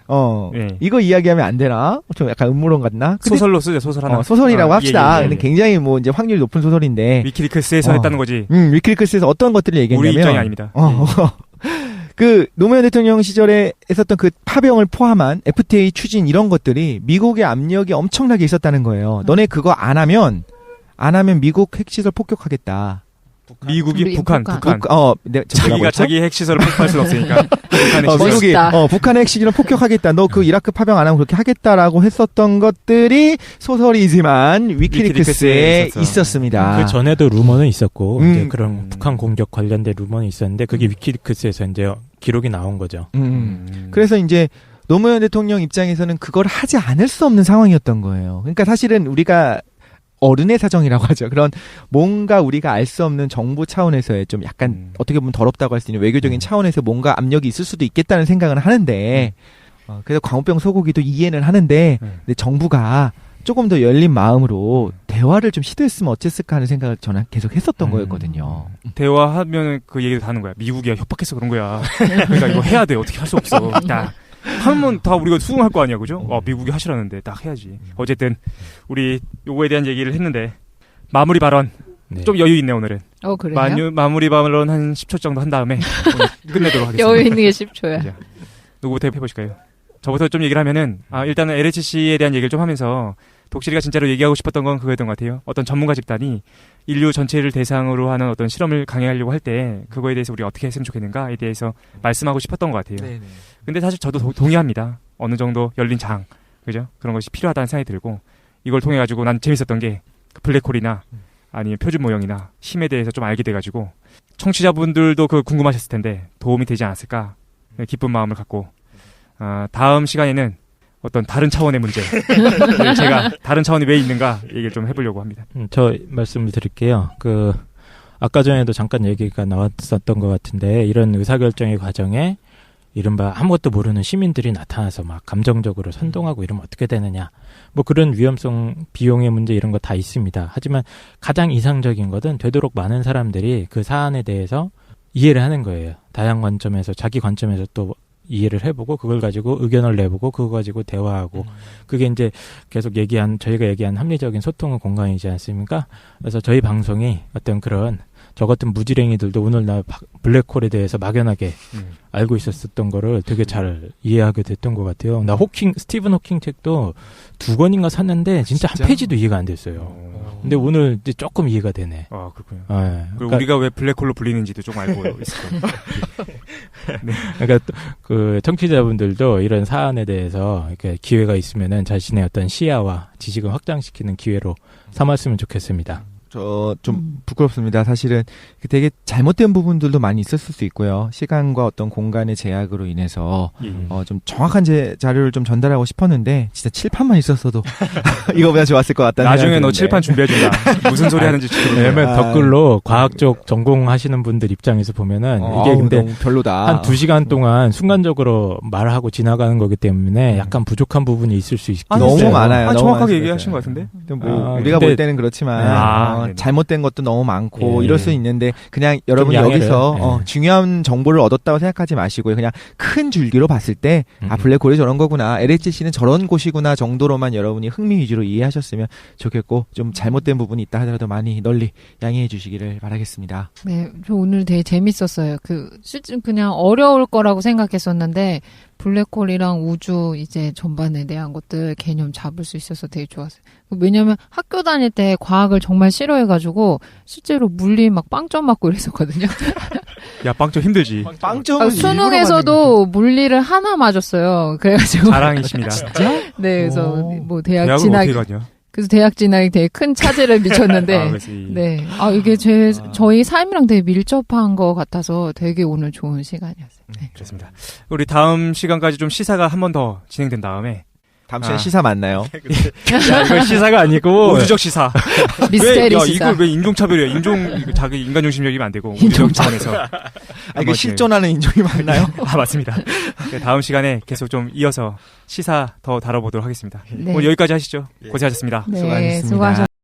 예. 이거 이야기하면 안 되나? 좀 약간 음모론 같나? 소설로 쓰죠, 소설 하나. 소설이라고 합시다. 예. 근데 굉장히 뭐 이제 확률 높은 소설인데. 위키리크스에서 했다는 거지. 위키리크스에서 어떤 것들을 얘기했냐면. 우리 입장이 아닙니다. 그 노무현 대통령 시절에 했었던 그 파병을 포함한 FTA 추진 이런 것들이 미국의 압력이 엄청나게 있었다는 거예요. 너네 그거 안 하면 미국 핵시설 폭격하겠다. 미국이 북한. 자기가 자기 핵시설을 폭파할 수는 없으니까. 미국이 북한의 핵시설을 폭격하겠다. 너 그 이라크 파병 안 하면 그렇게 하겠다라고 했었던 것들이 소설이지만 위키리크스에 있었습니다. 그 전에도 루머는 있었고 이제 그런 북한 공격 관련된 루머는 있었는데 그게 위키리크스에서 이제 기록이 나온 거죠. 그래서 이제 노무현 대통령 입장에서는 그걸 하지 않을 수 없는 상황이었던 거예요. 그러니까 사실은 우리가 어른의 사정이라고 하죠. 그런 뭔가 우리가 알 수 없는 정부 차원에서의 좀 약간 어떻게 보면 더럽다고 할 수 있는 외교적인 차원에서 뭔가 압력이 있을 수도 있겠다는 생각은 하는데 그래서 광우병 소고기도 이해는 하는데 근데 정부가 조금 더 열린 마음으로 대화를 좀 시도했으면 어땠을까 하는 생각을 저는 계속 했었던 거였거든요. 대화하면 그 얘기도 다 하는 거야. 미국이 협박해서 그런 거야. 그러니까 이거 해야 돼. 어떻게 할 수 없어. 하면 다 우리가 수긍할 거 아니야, 그죠? 미국이 하시라는데 딱 해야지. 어쨌든 우리 요거에 대한 얘기를 했는데 마무리 발언 좀 여유 있네 오늘은. 그래요? 마무리 발언 한 10초 정도 한 다음에 끝내도록 하겠습니다. 여유 있는 게 10초야. 누구부터 해보실까요? 저부터 좀 얘기를 하면은 일단은 LHC에 대한 얘기를 좀 하면서 독실이가 진짜로 얘기하고 싶었던 건 그거였던 것 같아요. 어떤 전문가 집단이 인류 전체를 대상으로 하는 어떤 실험을 강행하려고 할 때 그거에 대해서 우리가 어떻게 했으면 좋겠는가에 대해서 말씀하고 싶었던 것 같아요. 네네. 근데 사실 저도 동의합니다. 어느 정도 열린 장, 그죠? 그런 것이 필요하다는 생각이 들고 이걸 통해 가지고 난 재밌었던 게 블랙홀이나 아니면 표준 모형이나 힘에 대해서 좀 알게 돼가지고 청취자분들도 그 궁금하셨을 텐데 도움이 되지 않았을까 기쁜 마음을 갖고 다음 시간에는 어떤 다른 차원의 문제 제가 다른 차원이 왜 있는가 얘기를 좀 해보려고 합니다. 저 말씀을 드릴게요. 아까 전에도 잠깐 얘기가 나왔었던 것 같은데 이런 의사결정의 과정에 이른바 아무것도 모르는 시민들이 나타나서 막 감정적으로 선동하고 이러면 어떻게 되느냐. 뭐 그런 위험성, 비용의 문제 이런 거 다 있습니다. 하지만 가장 이상적인 것은 되도록 많은 사람들이 그 사안에 대해서 이해를 하는 거예요. 다양한 관점에서 자기 관점에서 또 이해를 해보고 그걸 가지고 의견을 내보고 그거 가지고 대화하고 그게 이제 계속 저희가 얘기한 합리적인 소통의 공간이지 않습니까? 그래서 저희 방송이 어떤 그런 저 같은 무지랭이들도 오늘 나 블랙홀에 대해서 막연하게 알고 있었던 거를 되게 잘 이해하게 됐던 것 같아요. 나 스티븐 호킹 책도 2권인가 샀는데 진짜 한 페이지도 이해가 안 됐어요. 근데 오늘 이제 조금 이해가 되네. 그렇군요. 네. 그리고 우리가 왜 블랙홀로 불리는지도 조금 알고 있을 거예요. 네. 그러니까 그 청취자분들도 이런 사안에 대해서 이렇게 기회가 있으면은 자신의 어떤 시야와 지식을 확장시키는 기회로 삼았으면 좋겠습니다. 좀 부끄럽습니다. 사실은 되게 잘못된 부분들도 많이 있었을 수 있고요. 시간과 어떤 공간의 제약으로 인해서 좀 정확한 자료를 좀 전달하고 싶었는데 진짜 칠판만 있었어도 이거보다 좋았을 것 같다는 나중에 너 칠판 준비해준다. 무슨 소리 하는지 왜냐면 댓글로 과학 쪽 전공하시는 분들 입장에서 보면은 이게 근데 너무 별로다. 한 2시간 동안 순간적으로 말하고 지나가는 거기 때문에 약간 부족한 부분이 있을 수 있어요. 너무 많아요. 너무 정확하게 얘기하신 것 같은데? 우리가 볼 때는 그렇지만 잘못된 것도 너무 많고 이럴 수 있는데 그냥 여러분이 여기서 중요한 정보를 얻었다고 생각하지 마시고요. 그냥 큰 줄기로 봤을 때 블랙홀이 저런 거구나, LHC는 저런 곳이구나 정도로만 여러분이 흥미 위주로 이해하셨으면 좋겠고 좀 잘못된 부분이 있다 하더라도 많이 널리 양해해 주시기를 바라겠습니다. 네, 저 오늘 되게 재밌었어요. 실제 그냥 어려울 거라고 생각했었는데 블랙홀이랑 우주 이제 전반에 대한 것들 개념 잡을 수 있어서 되게 좋았어요. 왜냐면 학교 다닐 때 과학을 정말 싫어해가지고 실제로 물리 막 빵점 맞고 이랬었거든요. 야, 빵점 힘들지. 빵점은 수능에서도 물리를 하나 맞았어요. 그래가지고 자랑이십니다. 진짜? 네, 그래서 뭐 대학 진학. 그래서 대학 진학에 되게 큰 차질을 미쳤는데, 네, 이게 저희 삶이랑 되게 밀접한 것 같아서 되게 오늘 좋은 시간이었어요. 네. 그렇습니다. 우리 다음 시간까지 좀 시사가 한 번 더 진행된 다음에 다음 시간에 시사 맞나요? 야, 이거 시사가 아니고 우주적 시사. 미스테리 시사. 이거 왜 인종차별이야? 자기 인간중심적이면 안 되고 우주적 차원에서. 이거 실존하는 인종이 맞나요? 맞습니다. 다음 시간에 계속 좀 이어서 시사 더 다뤄보도록 하겠습니다. 네. 오늘 여기까지 하시죠. 고생하셨습니다. 네, 수고하셨습니다. 수고하셨습니다.